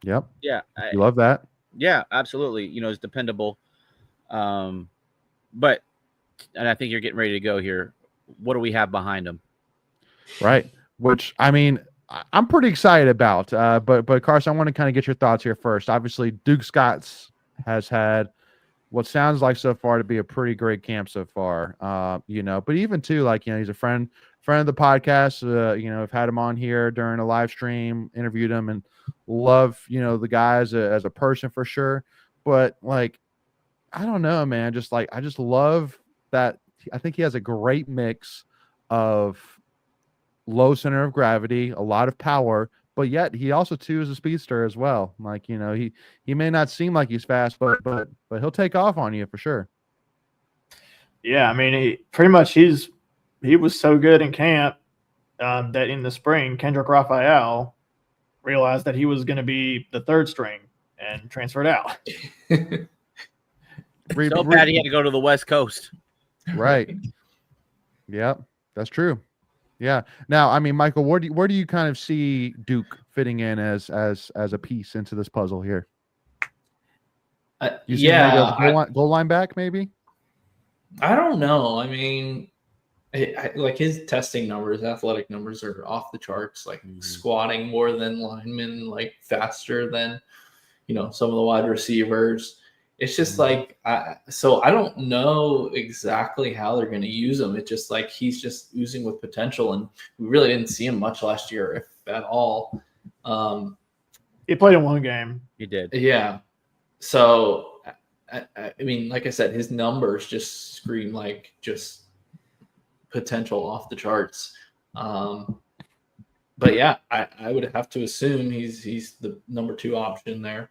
Yep. Yeah. You love that. Yeah, absolutely. He's dependable. But I think you're getting ready to go here. What do we have behind him? Right. Which, I mean, I'm pretty excited about. But Carson, I want to kind of get your thoughts here first. Obviously, Duke Scotts has had what sounds like so far to be a pretty great camp so far. But even too, like, he's a friend of the podcast. I've had him on here during a live stream, interviewed him, and love, the guy as a person for sure. But like, I don't know, man. Just like, I just love that. I think he has a great mix of low center of gravity, a lot of power, but yet he also too is a speedster as well. Like, he may not seem like he's fast, but he'll take off on you for sure. Yeah, I mean, he was so good in camp that in the spring, Kendrick Raphael realized that he was going to be the third string and transferred out. So bad he had to go to the West Coast. Right. Yep, that's true. Yeah. Now, I mean, Michael, where do you kind of see Duke fitting in as a piece into this puzzle here? You see Yeah, him maybe as goal line back, maybe? I don't know. I mean, like his testing numbers, athletic numbers are off the charts. Like squatting more than linemen, like faster than some of the wide receivers. It's just like so I don't know exactly how they're going to use him. It's just like he's just oozing with potential, and we really didn't see him much last year, if at all. He played in one game. He did. Yeah. So I mean, like I said, his numbers just scream like just potential off the charts. But yeah, I would have to assume he's the number 2 option there.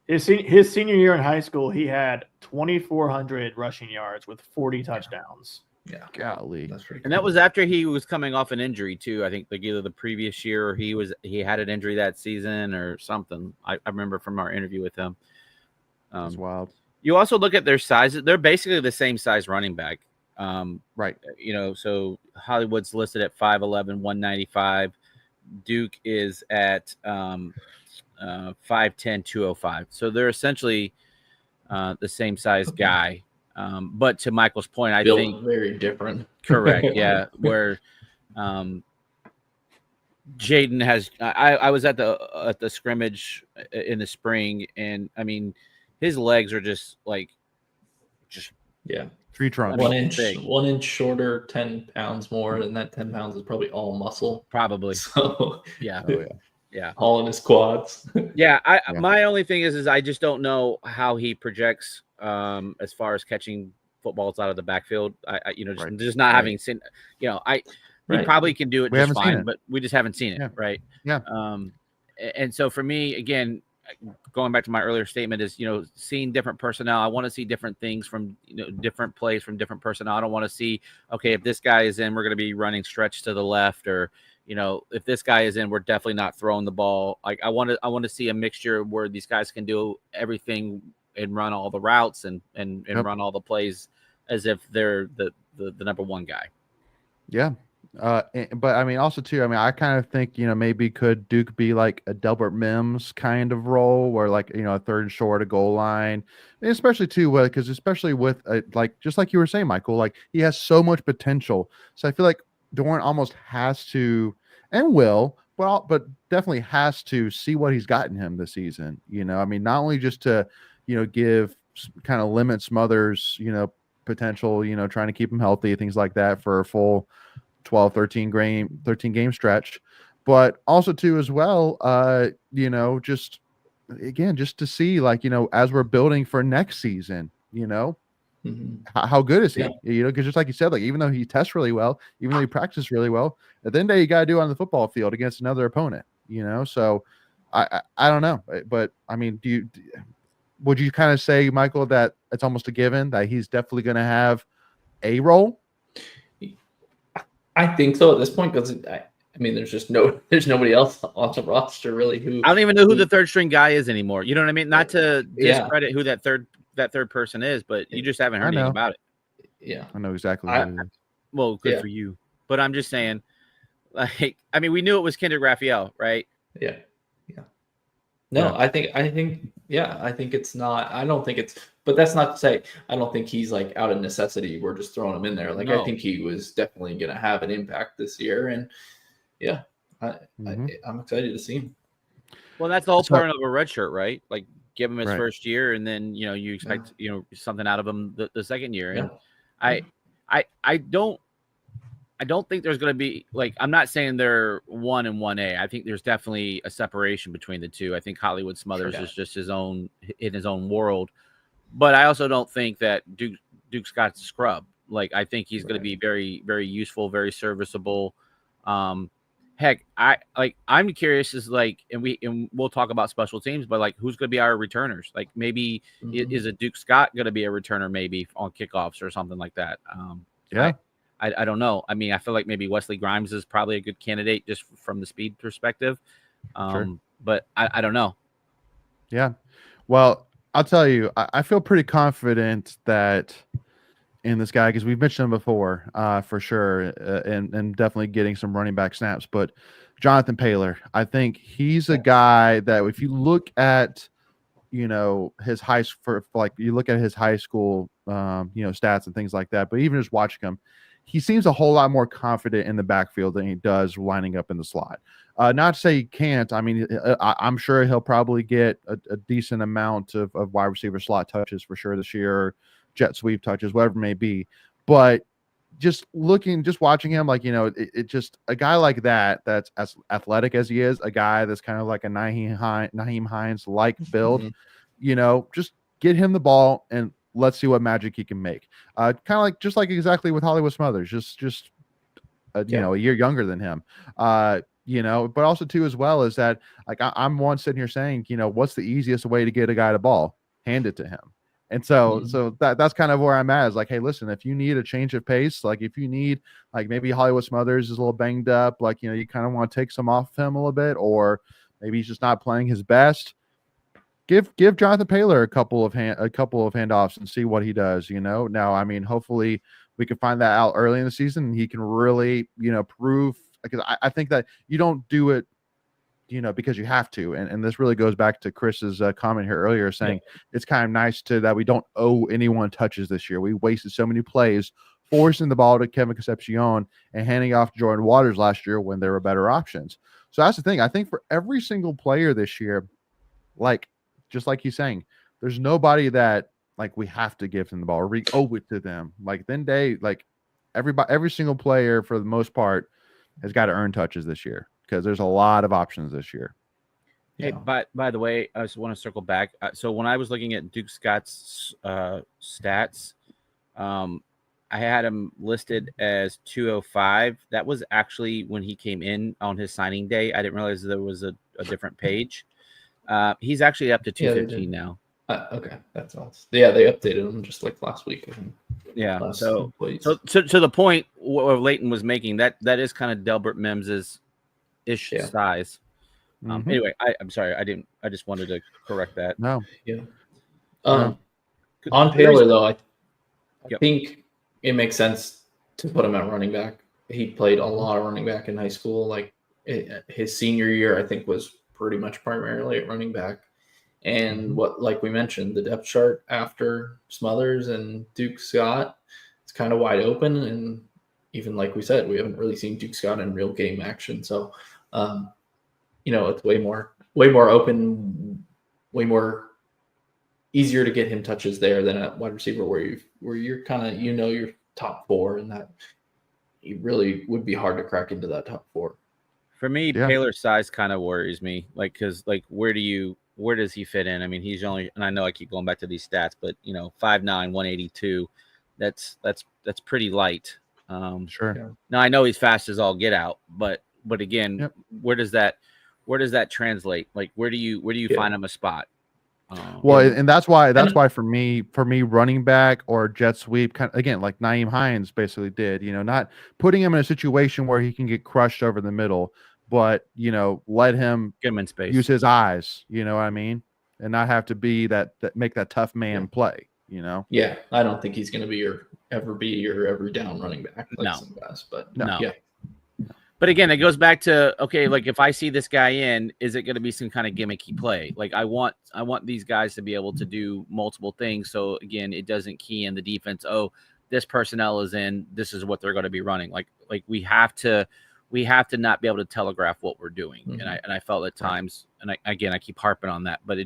His senior year in high school, he had 2,400 rushing yards with 40 touchdowns. Yeah, golly, that's pretty cool. And that was after he was coming off an injury too. I think like either the previous year or he had an injury that season or something. I remember from our interview with him. That's wild. You also look at their sizes; they're basically the same size running back. Right. So Hollywood's listed at 5'11", 195. Duke is at 5'10", 205. So they're essentially the same size guy. But to Michael's point, I think very different. Correct. Yeah. Where Jaden has, I was at the scrimmage in the spring, and I mean, his legs are just tree trunk. 1 inch shorter, 10 pounds more, and that 10 pounds is probably all muscle. Probably. So yeah. Yeah. All in his quads. Yeah. My only thing is I just don't know how he projects as far as catching footballs out of the backfield. Just not having seen, we probably can do it just fine, but we just haven't seen it. Yeah. Right. Yeah. And so for me, again, going back to my earlier statement is, seeing different personnel. I want to see different things from, different plays from different personnel. I don't want to see, okay, if this guy is in, we're going to be running stretch to the left, or, if this guy is in, we're definitely not throwing the ball. Like I want to see a mixture where these guys can do everything and run all the routes and run all the plays as if they're the number 1 guy. Yeah. But I mean, also too, I kind of think, maybe could Duke be like a Delbert Mims kind of role where like, a third and short, a goal line, and especially too, because especially with like, just like you were saying, Michael, like he has so much potential. So I feel like Doran almost has to, and will, but definitely has to see what he's gotten him this season. Not only just to, give kind of limit Smothers, potential, trying to keep him healthy, things like that for a full 12, 13 game stretch, but also too as well, just to see like, as we're building for next season, how good is he? Because just like you said, like even though he tests really well, even though he practices really well, at the end of the day, you got to do it on the football field against another opponent. So I don't know, but I mean, would you kind of say, Michael, that it's almost a given that he's definitely going to have a role? I think so at this point, because I mean, there's nobody else on the roster really who I don't even know who the third string guy is anymore. You know what I mean? Not to discredit who that third person is, but you just haven't heard anything about it. Yeah, I know exactly. Well, good for you, but I'm just saying, like, I mean, we knew it was Kinder Raphael, right? Yeah. No, I think it's not. I don't think it's. But that's not to say I don't think he's like out of necessity. We're just throwing him in there. Like I think he was definitely going to have an impact this year, and I'm excited to see him. Well, that's the whole point of a red shirt, right? Like give him his first year, and then you expect something out of him the second year. And I don't think there's going to be like, I'm not saying they're 1 and 1A. I think there's definitely a separation between the two. I think Hollywood Smothers is just in his own world. But I also don't think that Duke Scott's a scrub. Like I think he's going to be very, very useful, very serviceable. Heck, I'm curious is like, and we'll talk about special teams, but like who's going to be our returners? Like maybe is a Duke Scott going to be a returner maybe on kickoffs or something like that? I don't know. I mean, I feel like maybe Wesley Grimes is probably a good candidate just from the speed perspective. But I don't know. Yeah. Well, I'll tell you, I feel pretty confident that in this guy, because we've mentioned him before, for sure, and definitely getting some running back snaps. But Jonathan Paylor. I think he's a guy that if you look at, his you look at his high school, stats and things like that, but even just watching him, he seems a whole lot more confident in the backfield than he does lining up in the slot. Not to say he can't. I mean, I'm sure he'll probably get a decent amount of wide receiver slot touches for sure this year, or jet sweep touches, whatever it may be. But just watching him, it just a guy like that's as athletic as he is, a guy that's kind of like a Nyheim Hines like build, just get him the ball and let's see what magic he can make. Kind of like exactly with Hollywood Smothers, just a year younger than him. But also too as well is that I'm one sitting here saying, what's the easiest way to get a guy the ball? Hand it to him. And so that's kind of where I'm at, is like, hey, listen, if you need a change of pace, like if you need, like maybe Hollywood Smothers is a little banged up, like, you kind of want to take some off him a little bit, or maybe he's just not playing his best. Give Jonathan Paylor a couple of handoffs and see what he does. Now, I mean, hopefully we can find that out early in the season and he can really, prove, because I think that you don't do it, because you have to. And this really goes back to Chris's comment here earlier saying it's kind of nice that we don't owe anyone touches this year. We wasted so many plays forcing the ball to Kevin Concepcion and handing off to Jordan Waters last year when there were better options. So that's the thing. I think for every single player this year, just like he's saying, there's nobody that we have to give them the ball or we owe it to them. Every single player for the most part has got to earn touches this year, because there's a lot of options this year. Hey, by the way, I just want to circle back. So when I was looking at Duke Scott's stats, I had him listed as 205. That was actually when he came in on his signing day. I didn't realize there was a different page. He's actually up to 215 now. Okay, that's awesome. Yeah, they updated him just like last week. Yeah. So to the point what Leighton was making, that is kind of Delbert Mims's ish size. Anyway, I'm sorry. I just wanted to correct that. No. Yeah. On Paylor though, I think it makes sense to put him at running back. He played a lot of running back in high school. His senior year, I think, was pretty much primarily at running back. And like we mentioned, the depth chart after Smothers and Duke Scott, it's kind of wide open. And even like we said, we haven't really seen Duke Scott in real game action. So, it's way more open, way more easier to get him touches there than at wide receiver where you're kind of, your top four, and that it really would be hard to crack into that top four. For me, Paylor's size kind of worries me. Because where does he fit in? I mean, he's only, and I know I keep going back to these stats, but 5'9", 182, that's pretty light. Sure. Yeah. Now I know he's fast as all get out, but again, where does that translate? Where do you find him a spot? And that's why for me running back or jet sweep, kind of, again, like Nyheim Hines basically did, not putting him in a situation where he can get crushed over the middle, but let him get him in space, use his eyes, you know what I mean, and not have to be that make that tough man play. Yeah, I don't think he's going to ever be your every down running back like some guys, but no. Yeah. But again, it goes back to, okay, if I see this guy in, is it going to be some kind of gimmicky play? I want these guys to be able to do multiple things. So again, it doesn't key in the defense. Oh, this personnel is in, this is what they're going to be running. We have to not be able to telegraph what we're doing. Mm-hmm. And I felt at times, and I keep harping on that, but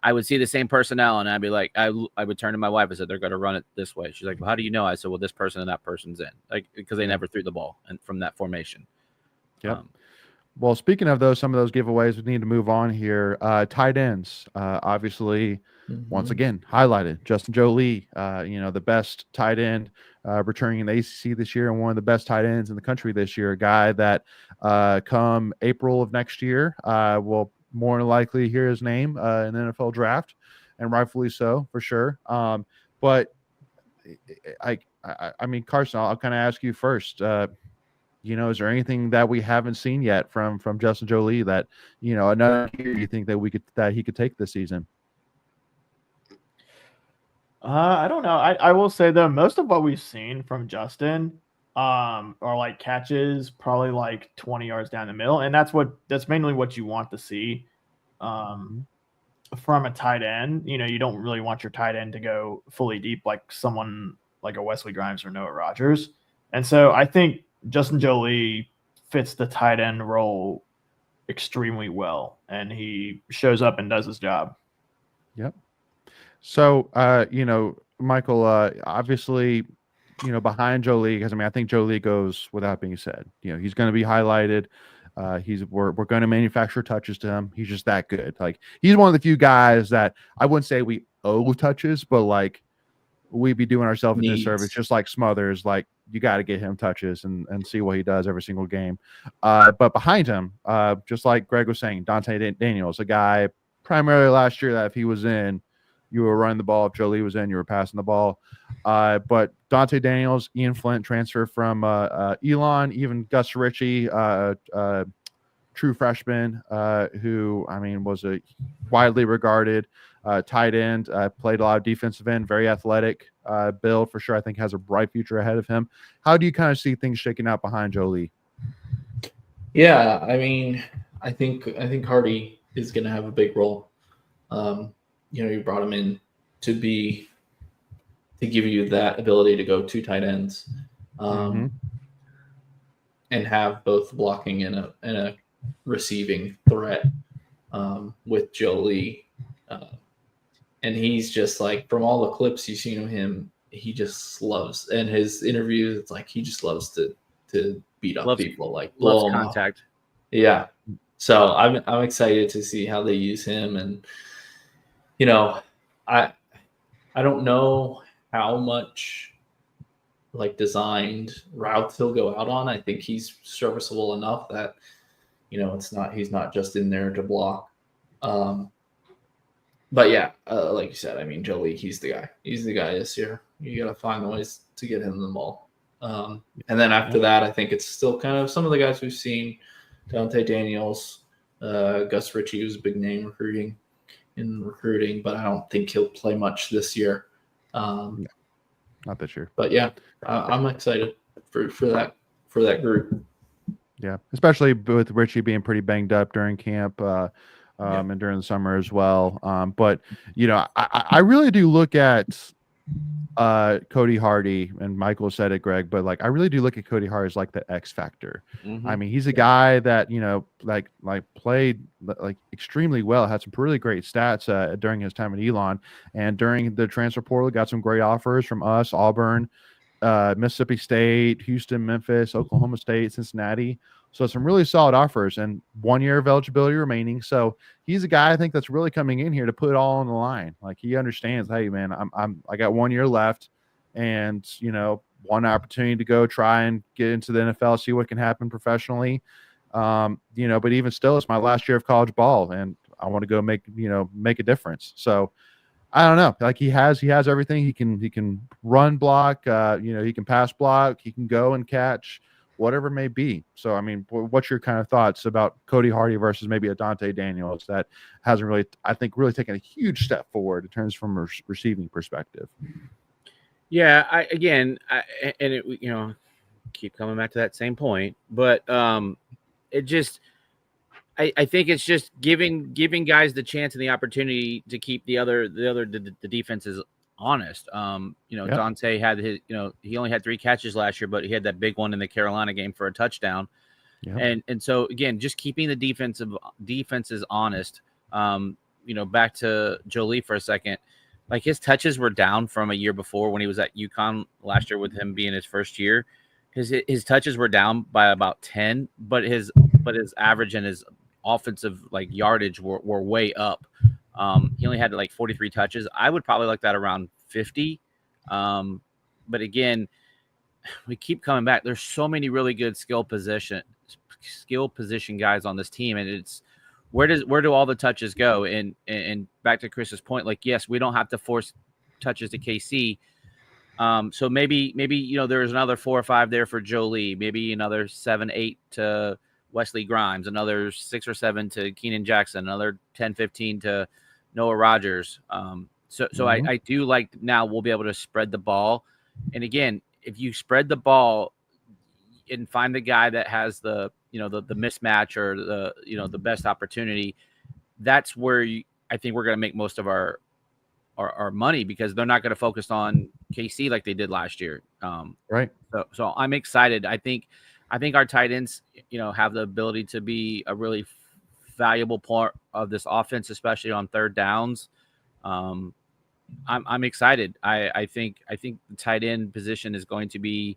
I would see the same personnel and I'd be like, I would turn to my wife and said, they're going to run it this way. She's like, well, how do you know? I said, well, this person and that person's in, because they never threw the ball and from that formation. Yeah. Well, speaking of some of those giveaways, we need to move on here. Tight ends, obviously, once again, highlighted. Justin Jolie, the best tight end returning in the ACC this year and one of the best tight ends in the country this year. A guy that come April of next year will more than likely hear his name in the NFL draft, and rightfully so, for sure. But I mean, Carson, I'll kind of ask you first. Is there anything that we haven't seen yet from Justin Jolie that another year you think that he could take this season? I don't know. I will say though, most of what we've seen from Justin or like catches probably like 20 yards down the middle, and that's mainly what you want to see from a tight end. You don't really want your tight end to go fully deep like someone like a Wesley Grimes or Noah Rogers. And so I think Justin Jolie fits the tight end role extremely well, and he shows up and does his job. Yep. So, Michael, obviously, behind Jolie, because I think Jolie goes without being said. He's going to be highlighted. We're going to manufacture touches to him. He's just that good. Like, he's one of the few guys that I wouldn't say we owe touches, but like we'd be doing ourselves a disservice, just like Smothers. Like, you got to get him touches and see what he does every single game. But behind him, just like Greg was saying, Dante Daniels, a guy primarily last year that if he was in, you were running the ball. If Jolie was in, you were passing the ball. But Dante Daniels, Ian Flint transfer from Elon, even Gus Ritchie, true freshman, who was a widely regarded tight end, played a lot of defensive end, very athletic build for sure. I think has a bright future ahead of him. How do you kind of see things shaking out behind Jolie? Yeah, I think Hardy is going to have a big role. You brought him in to give you that ability to go two tight ends, and have both blocking and a receiving threat with Jolie. And he's just like, from all the clips you've seen of him, he just loves, and his interviews, it's like he just loves to beat up people, like blow them contact. Up. Yeah. So I'm excited to see how they use him, and I don't know how much like designed routes he'll go out on. I think he's serviceable enough that he's not just in there to block. But yeah, like you said, Jolie, he's the guy. He's the guy this year. You got to find ways to get him the ball. And then after that, I think it's still kind of some of the guys we've seen. Dante Daniels, Gus Ritchie was a big name recruiting, but I don't think he'll play much this year. Not this year. But yeah, I'm excited for that group. Yeah, especially with Ritchie being pretty banged up during camp and during the summer as well. But I really do look at Cody Hardy, and Michael said it, Greg, but like I really do look at Cody Hardy as like the X factor. He's a guy that like played like extremely well, had some really great stats during his time at Elon, and during the transfer portal got some great offers from us, Auburn, Mississippi State, Houston, Memphis, Oklahoma State, Cincinnati. So some really solid offers and 1 year of eligibility remaining. So he's a guy I think that's really coming in here to put it all on the line. Like he understands, hey man, I got 1 year left, and one opportunity to go try and get into the NFL, see what can happen professionally. But even still, it's my last year of college ball, and I want to go make a difference. So I don't know. Like he has everything. He can run block. He can pass block. He can go and catch, whatever it may be. So what's your kind of thoughts about Cody Hardy versus maybe a Dante Daniels that hasn't really, I think, really taken a huge step forward in terms from a receiving perspective? Yeah, keep coming back to that same point, but it just. I think it's just giving guys the chance and the opportunity to keep the defenses honest. Dante had his, he only had 3 catches last year, but he had that big one in the Carolina game for a touchdown. Yep. And so again, just keeping the defenses honest. Back to Jolie for a second. Like his touches were down from a year before when he was at UConn last year with him being his first year. His touches were down by about 10, but his average and his offensive like yardage were way up. He only had like 43 touches. I would probably like that around 50. But again, we keep coming back. There's so many really good skill position guys on this team, and it's where do all the touches go? And back to Chris's point, like yes, we don't have to force touches to KC. So maybe there's another 4 or 5 there for Jolie, maybe another 7, 8 to Wesley Grimes, another 6 or 7 to Keenan Jackson, another 10, 15 to Noah Rogers. I do like now we'll be able to spread the ball. And again, if you spread the ball, and find the guy that has the mismatch or the best opportunity. That's where I think we're going to make most of our money, because they're not going to focus on KC like they did last year. Right. So I'm excited. I think our tight ends, have the ability to be a really valuable part of this offense, especially on third downs. I'm excited. I think the tight end position is going to be,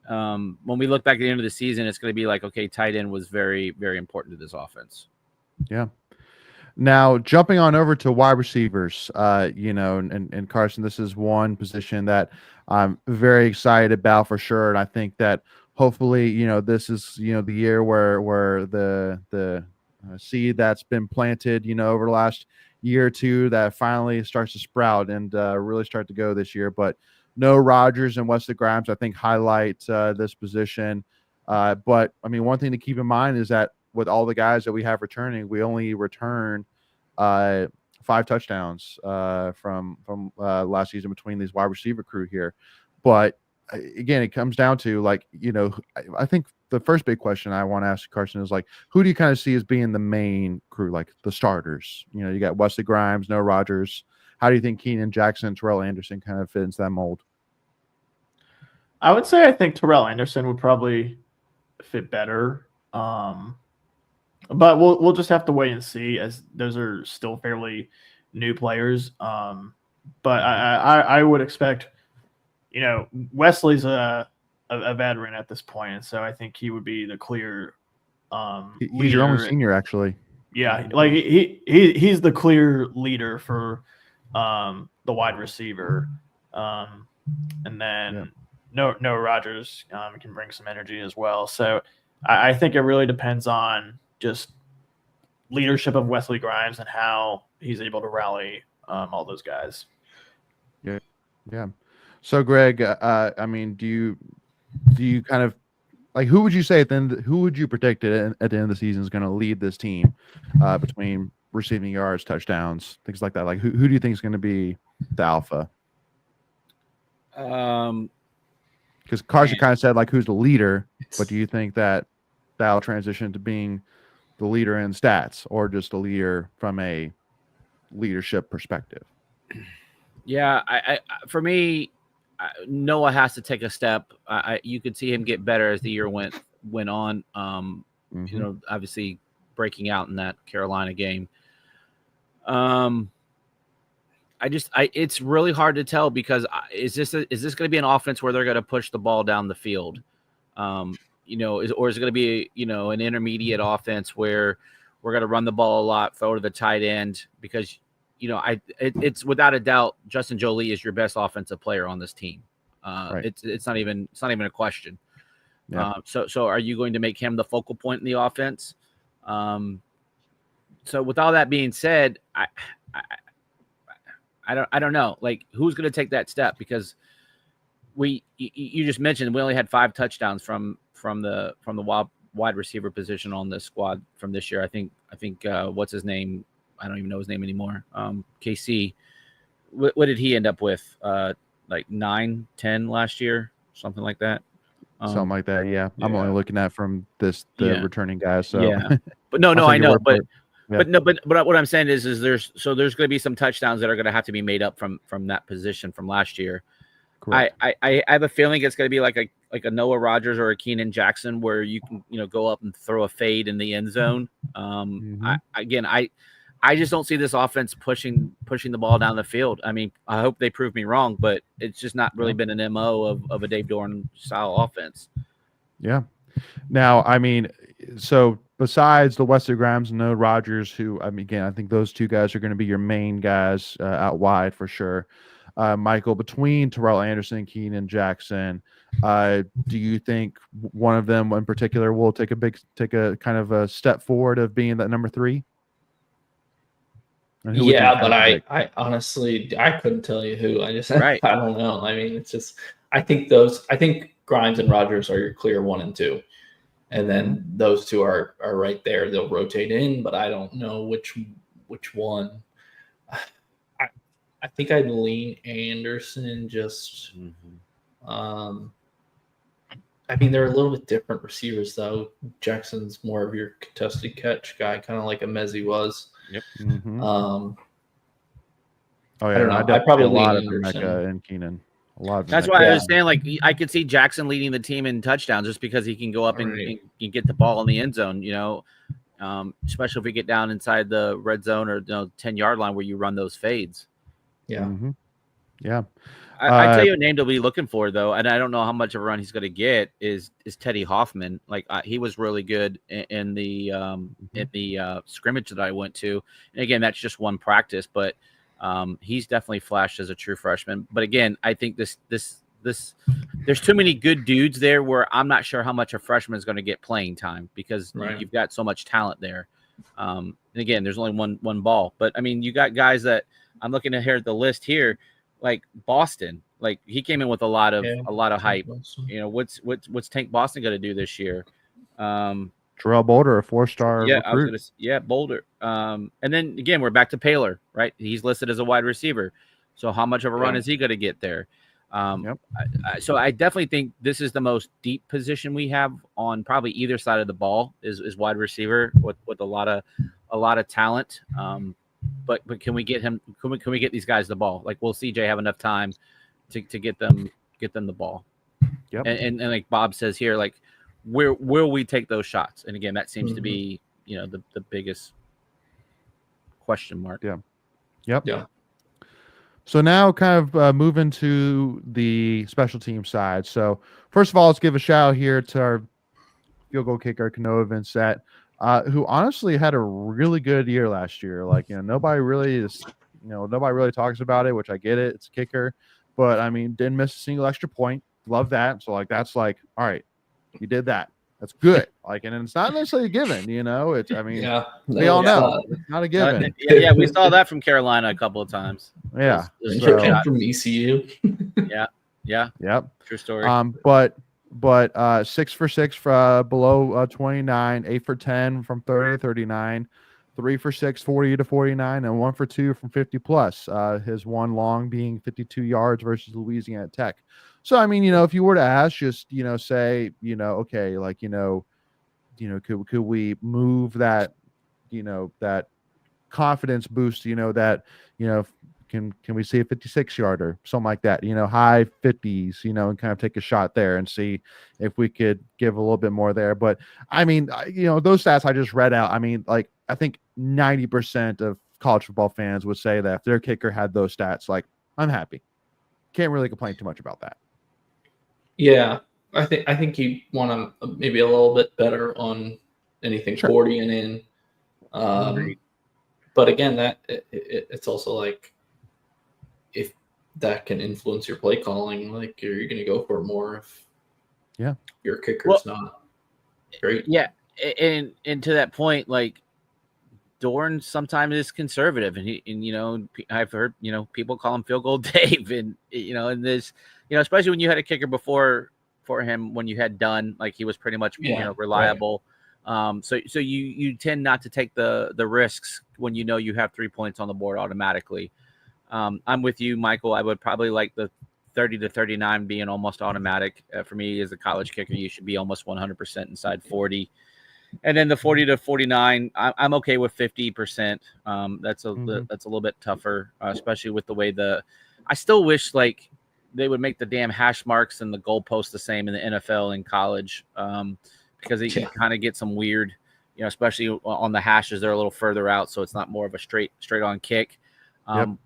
when we look back at the end of the season, it's going to be like, okay, tight end was very, very important to this offense. Yeah. Now, jumping on over to wide receivers, and Carson, this is one position that I'm very excited about for sure. And I think that hopefully, this is, the year where the seed that's been planted, over the last year or two, that finally starts to sprout and really start to go this year. But no Rodgers and Wesley Grimes, I think, highlight this position. But I mean, one thing to keep in mind is that with all the guys that we have returning, we only return 5 touchdowns from last season between these wide receiver crew here. But again, it comes down to I think the first big question I want to ask Carson is who do you kind of see as being the main crew, like the starters? You got Wesley Grimes, no Rodgers. How do you think Keenan Jackson, Terrell Anderson kind of fit into that mold? I would say I think Terrell Anderson would probably fit better. But we'll just have to wait and see, as those are still fairly new players. But I would expect, Wesley's a veteran at this point, and so I think he would be the clear he's your only senior, actually. Yeah, like he's the clear leader for the wide receiver, and then no Rodgers can bring some energy as well. So I think it really depends on just leadership of Wesley Grimes and how he's able to rally all those guys. Yeah. So Greg, I mean, do you kind of who would you say who would you predict at the end of the season is going to lead this team between receiving yards, touchdowns, things like that? Who do you think is going to be the alpha? Because Carson kind of said who's the leader, but do you think that that'll transition to being the leader in stats, or just a leader from a leadership perspective? Yeah, for me, Noah has to take a step. You could see him get better as the year went on. Obviously breaking out in that Carolina game. It's really hard to tell, because is this going to be an offense where they're going to push the ball down the field? Or is it going to be, an intermediate offense where we're going to run the ball a lot, throw to the tight end? Because, it's without a doubt, Justin Jolie is your best offensive player on this team. Right. It's not even a question. Yeah. So are you going to make him the focal point in the offense? So with all that being said, I don't know, who's going to take that step, because you just mentioned we only had 5 touchdowns from the wide receiver position on this squad from this year. I think what's his name? I don't even know his name anymore. KC. What did he end up with? 9, 10 last year, something like that. Something like that. Yeah. I'm only looking at from the returning guys. So yeah, but no, I know, but what I'm saying is there's going to be some touchdowns that are going to have to be made up from that position from last year. Correct. I have a feeling it's going to be like a Noah Rodgers or a Keenan Jackson, where you can go up and throw a fade in the end zone. I just don't see this offense pushing the ball down the field. I mean, I hope they prove me wrong, but it's just not really been an MO of a Dave Doran style offense. Yeah. Now, I mean, so besides the Wesley Grimes and no Rodgers, who, I mean, again, I think those 2 guys are going to be your main guys out wide for sure. Michael, between Terrell Anderson and Keenan Jackson, do you think one of them in particular will take a kind of a step forward of being that number 3? Yeah, but I honestly, I couldn't tell you who. I just right. I don't know. I mean, it's just I think Grimes and Rodgers are your clear 1 and 2. And then those 2 are right there. They'll rotate in, but I don't know which one. I think I'd lean Anderson just I mean, they're a little bit different receivers, though. Jackson's more of your contested catch guy, kind of like a Mezzi was. Yep. Mm-hmm. Oh yeah, I don't know. I probably a lot of Anderson. Emeka and Keenan. A lot of That's Emeka. why I was saying, like, I could see Jackson leading the team in touchdowns just because he can go up and get the ball in the end zone, especially if we get down inside the red zone or 10-yard line where you run those fades. Yeah. Mm-hmm. Yeah. I tell you a name to be looking for, though, and I don't know how much of a run he's going to get, is Teddy Hoffman. Like, he was really good in the scrimmage that I went to. And again, that's just one practice, but he's definitely flashed as a true freshman. But again, I think this there's too many good dudes there where I'm not sure how much a freshman is going to get playing time because you've got so much talent there. And again, there's only one ball, but I mean, you got guys that I'm looking at here at the list here, like Boston. Like, he came in with a lot of hype. What's Tank Boston going to do this year? Terrell Boulder, a 4-star recruit. Boulder. And then again, we're back to Paler, right? He's listed as a wide receiver. So how much of a run is he going to get there? So I definitely think this is the most deep position we have on probably either side of the ball is wide receiver with a lot of talent. But can we get him? Can we get these guys the ball? Like, will CJ have enough time to get them the ball? Yep. And like Bob says here, like, where will we take those shots? And again, that seems to be the biggest question mark. Yeah. Yep. Yeah. So now kind of moving to the special team side. So first of all, let's give a shout out here to our field goal kicker, Kanoa Vincent, who honestly had a really good year last year. Like, nobody really talks about it, which I get it. It's a kicker, but I mean, didn't miss a single extra point. Love that. So like, that's like, all right, you did that. That's good. Like, and it's not necessarily a given, It's, I mean, we all know it's not a given. Yeah, we saw that from Carolina a couple of times. Yeah. From ECU. Yeah. Yep. True story. But 6 for 6 for below 29, 8 for 10 from 30 to 39, 3 for 6, 40 to 49, and 1 for 2 from 50 plus. His one long being 52 yards versus Louisiana Tech. So I mean, if you were to ask, just say, okay, like could we move that, that confidence boost, that can we see a 56 yarder, something like that, high 50s, and kind of take a shot there and see if we could give a little bit more there. But I mean, those stats I just read out, I mean, like, I think 90% of college football fans would say that if their kicker had those stats, like, I'm happy. Can't really complain too much about that. Yeah, I think you want to maybe a little bit better on anything 40 and in. But again, that it's also like, if that can influence your play calling, like, you're going to go for more if your kicker's not great. Yeah, and to that point, like, Dorn sometimes is conservative, and I've heard people call him Field Goal Dave, and and this especially when you had a kicker before for him, when you had Dunn, like, he was pretty much reliable. Right. So you tend not to take the risks when you have 3 points on the board automatically. I'm with you, Michael. I would probably like the 30 to 39 being almost automatic. For me, as a college kicker, you should be almost 100% inside 40. And then the 40 to 49, I'm okay with 50%. That's a little bit tougher, especially with the way I still wish, like, they would make the damn hash marks and the goalposts the same in the NFL and college, because you can kind of get some weird, especially on the hashes, they're a little further out, so it's not more of a straight on kick,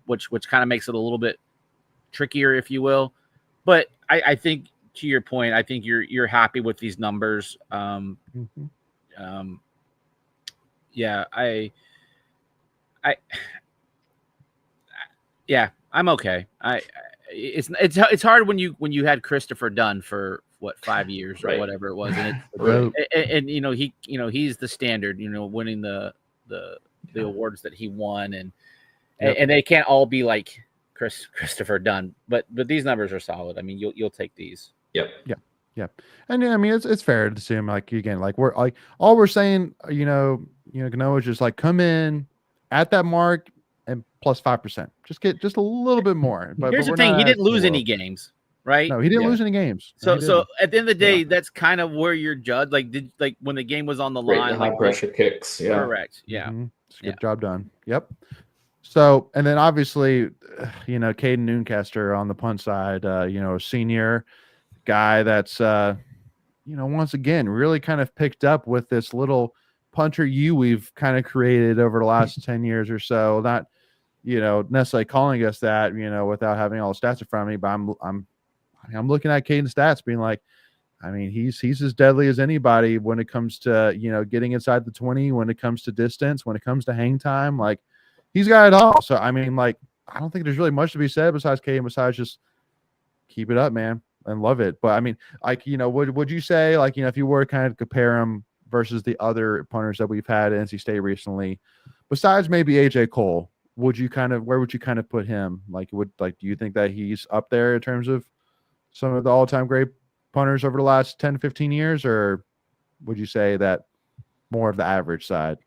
which kind of makes it a little bit trickier, if you will. But I think, to your point, I think you're happy with these numbers. I'm okay. It's hard when you had Christopher Dunn for 5 years or whatever it was, and he's the standard, winning the awards that he won, and they can't all be like Christopher Dunn, but these numbers are solid. I mean, you'll take these. Yeah. And I mean, it's fair to assume, like, again, like, we're like, all we're saying, Gano is just like, come in at that mark and plus 5%. Just get just a little bit more. But here's the thing: he didn't lose any games. right? No, he didn't lose any games. So at the end of the day, that's kind of where you're judged. Like when the game was on the line, high pressure kicks. Yeah, correct. Yeah, It's a good job done. Yep. So, and then obviously, Caden Nooncaster on the punt side, senior guy that's, once again, really kind of picked up with this little punter we've kind of created over the last 10 years or so. Not, necessarily calling us that, without having all the stats in front of me, but I'm looking at Caden's stats being like, I mean, he's as deadly as anybody when it comes to, getting inside the 20, when it comes to distance, when it comes to hang time, like he's got it all. So, I mean, like, I don't think there's really much to be said besides Caden, besides just keep it up, man, and love it. But I mean, like, would you say, like, if you were to kind of compare him versus the other punters that we've had at NC State recently, besides maybe AJ Cole, where would you kind of put him? Like, do you think that he's up there in terms of some of the all-time great punters over the last 10 to 15 years, or would you say that more of the average side?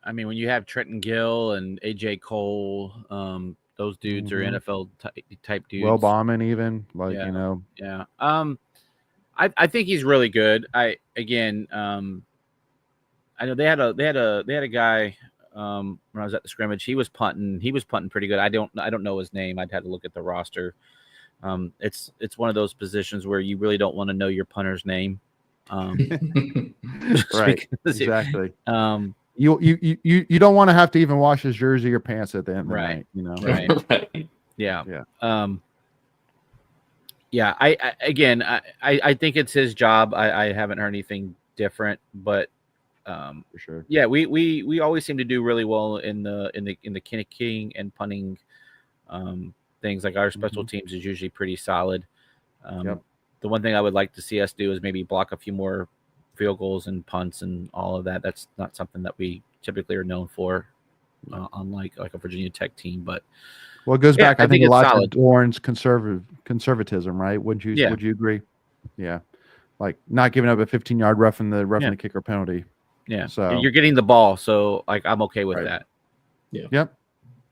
I mean, when you have Trenton Gill and AJ Cole, those dudes are NFL type dudes. Will Bauman, even Yeah. I think he's really good. I know they had a guy when I was at the scrimmage. He was punting pretty good. I don't know his name. I'd have to look at the roster. It's one of those positions where you really don't want to know your punter's name. Right. Exactly. You don't want to have to even wash his jersey or pants at the end of the night, Right. Right. Yeah. Yeah. I think it's his job. I haven't heard anything different, but for sure. Yeah, we always seem to do really well in the kicking and punting things. Like our special teams is usually pretty solid. The one thing I would like to see us do is maybe block a few more field goals and punts and all of that. That's not something that we typically are known for, unlike a Virginia Tech team. But it goes back. I think a lot to Warren's conservatism, right? Would you agree? Yeah, like not giving up a 15-yard roughing the kicker penalty. Yeah, so you're getting the ball, so like I'm okay with that. Yeah.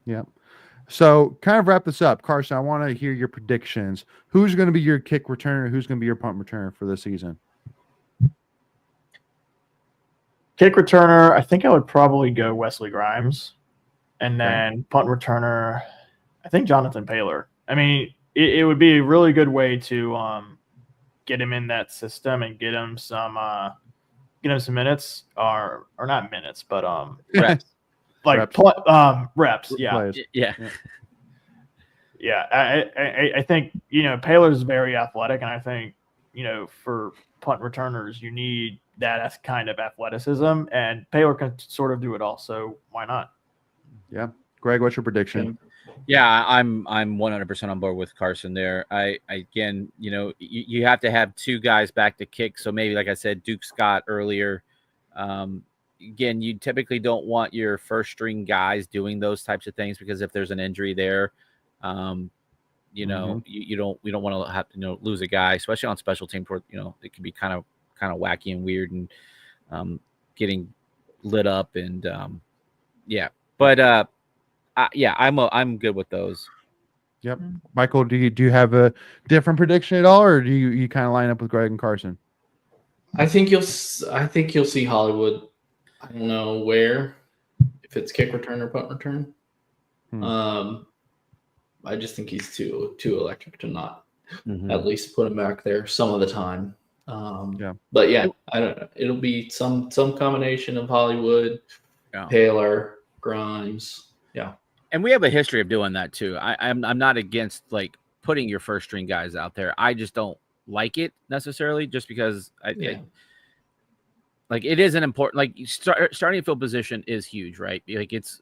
Yep. So kind of wrap this up, Carson. I want to hear your predictions. Who's going to be your kick returner? Who's going to be your punt returner for this season? Kick returner, I think I would probably go Wesley Grimes. And then punt returner, I think Jonathan Paylor. I mean, it would be a really good way to get him in that system and get him some minutes, or not minutes, but reps. Reps. Yeah. Yeah. Yeah. I think, Paylor is very athletic, and I think, for punt returners, you need that kind of athleticism, and Paylor can sort of do it all. So why not? Yeah. Greg, what's your prediction? Yeah, I'm 100% on board with Carson there. You have to have two guys back to kick. So maybe, like I said, Duke Scott earlier. Again, you typically don't want your first string guys doing those types of things, because if there's an injury there, we don't want to have to lose a guy, especially on special teams where it can be kind of wacky and weird and getting lit up and I'm good with those. Yep. Michael, do you have a different prediction at all, or do you kind of line up with Greg and Carson? I think you'll see Hollywood. I don't know where, if it's kick return or punt return. I just think he's too electric to not at least put him back there some of the time. But yeah, I don't know. It'll be some combination of Hollywood, Paylor, Grimes. Yeah. And we have a history of doing that too. I'm not against like putting your first string guys out there. I just don't like it necessarily, just because like it is an important, like starting field position is huge, right? Like it's,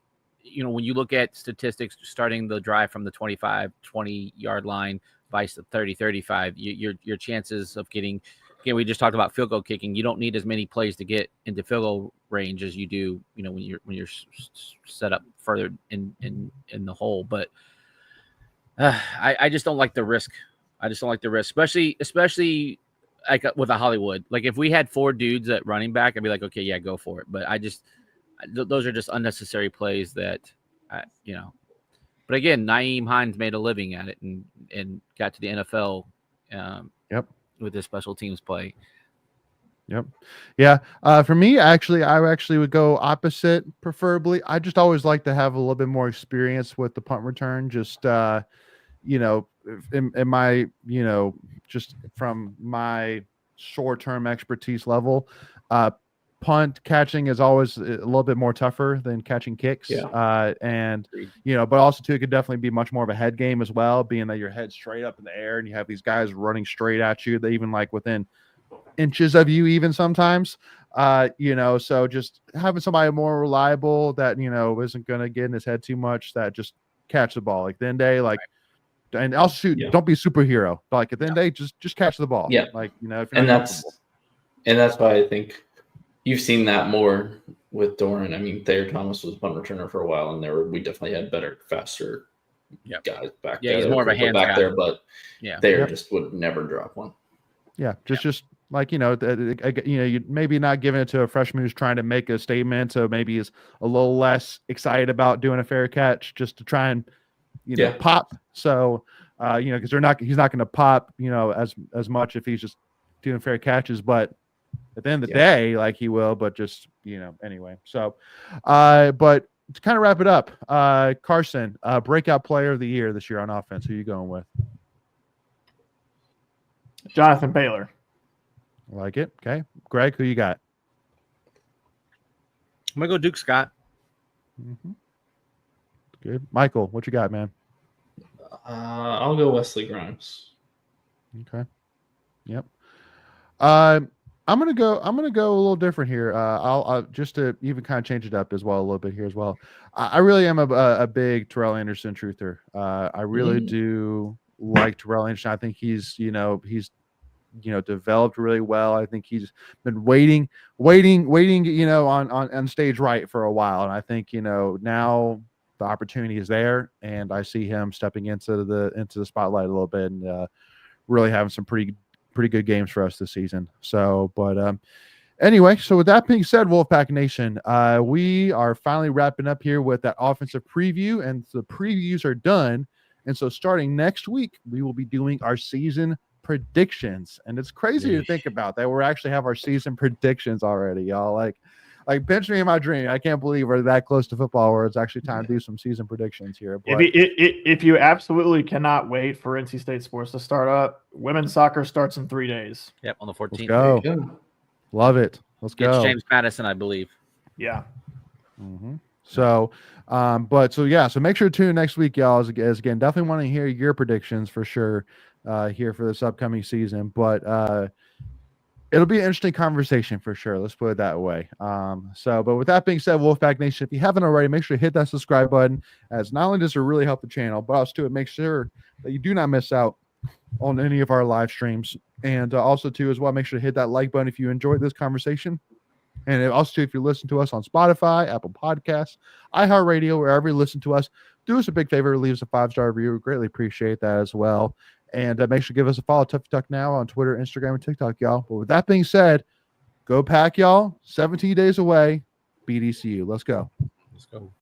when you look at statistics, starting the drive from the 25, 20-yard line, vice the 30, 35, your chances of getting, again, we just talked about field goal kicking. You don't need as many plays to get into field goal range as you do, when you're set up further in the hole. But I just don't like the risk. Especially like with a Hollywood. Like if we had 4 dudes at running back, I'd be like, okay, yeah, go for it. But those are just unnecessary plays that, But again, Nyheim Hines made a living at it and got to the NFL. With his special teams play. Yep. Yeah. For me, I actually would go opposite, preferably. I just always like to have a little bit more experience with the punt return. Just, in my, just from my short-term expertise level, punt catching is always a little bit more tougher than catching kicks. And, but also too, it could definitely be much more of a head game as well, being that your head's straight up in the air and you have these guys running straight at you. They even like within inches of you even sometimes, so just having somebody more reliable that, isn't going to get in his head too much, that just catch the ball. Like the end day, like, and also shoot, don't be a superhero. But like at the end day, just catch the ball. Yeah. Like, if you're that's why I think you've seen that more with Doran. I mean, Thayer Thomas was a punt returner for a while, and we definitely had better, faster guys back there. Yeah, he's more of a hands back guy. there, but Thayer just would never drop one. Yeah, just like, you maybe not giving it to a freshman who's trying to make a statement, so maybe he's a little less excited about doing a fair catch just to try and pop. So because he's not going to pop as much if he's just doing fair catches, but at the end of the day, like he will, but just anyway. So but to kind of wrap it up, Carson, breakout player of the year this year on offense, who are you going with? Jonathan Baylor. I like it. Okay. Greg, who you got? I'm gonna go Duke Scott. Mm-hmm. Good. Michael, what you got, man? I'll go Wesley Grimes. Okay. Yep. I'm gonna go a little different here. I'll just to even kind of change it up as well a little bit here as well. I really am a big Terrell Anderson truther. I really do like Terrell Anderson. I think he's developed really well. I think he's been waiting, on stage right for a while. And I think, now the opportunity is there, and I see him stepping into the spotlight a little bit and really having some pretty good games for us this season. So, but anyway, so with that being said, Wolfpack Nation, we are finally wrapping up here with that offensive preview, and the previews are done. And so starting next week, we will be doing our season predictions, and it's crazy to think about that we're actually have our season predictions already, y'all. Like pinch me in my dream. I can't believe we're that close to football where it's actually time to do some season predictions here. But if you absolutely cannot wait for NC State sports to start up, women's soccer starts in 3 days. Yep, on the 14th. Let's go. Love it. Let's go. It's James Madison, I believe. Yeah. Mm-hmm. So, so make sure to tune in next week, y'all. As again, definitely want to hear your predictions for sure here for this upcoming season. But it'll be an interesting conversation for sure. Let's put it that way. But with that being said, Wolfpack Nation, if you haven't already, make sure to hit that subscribe button, as not only does it really help the channel, but also to make sure that you do not miss out on any of our live streams. And also too, as well, make sure to hit that like button if you enjoyed this conversation. And also, if you listen to us on Spotify, Apple Podcasts, iHeartRadio, wherever you listen to us, do us a big favor, leave us a 5-star review. We greatly appreciate that as well. And make sure to give us a follow, Tuffy Talk Now, on Twitter, Instagram, and TikTok, y'all. But with that being said, go Pack, y'all. 17 days away. BDCU. Let's go. Let's go.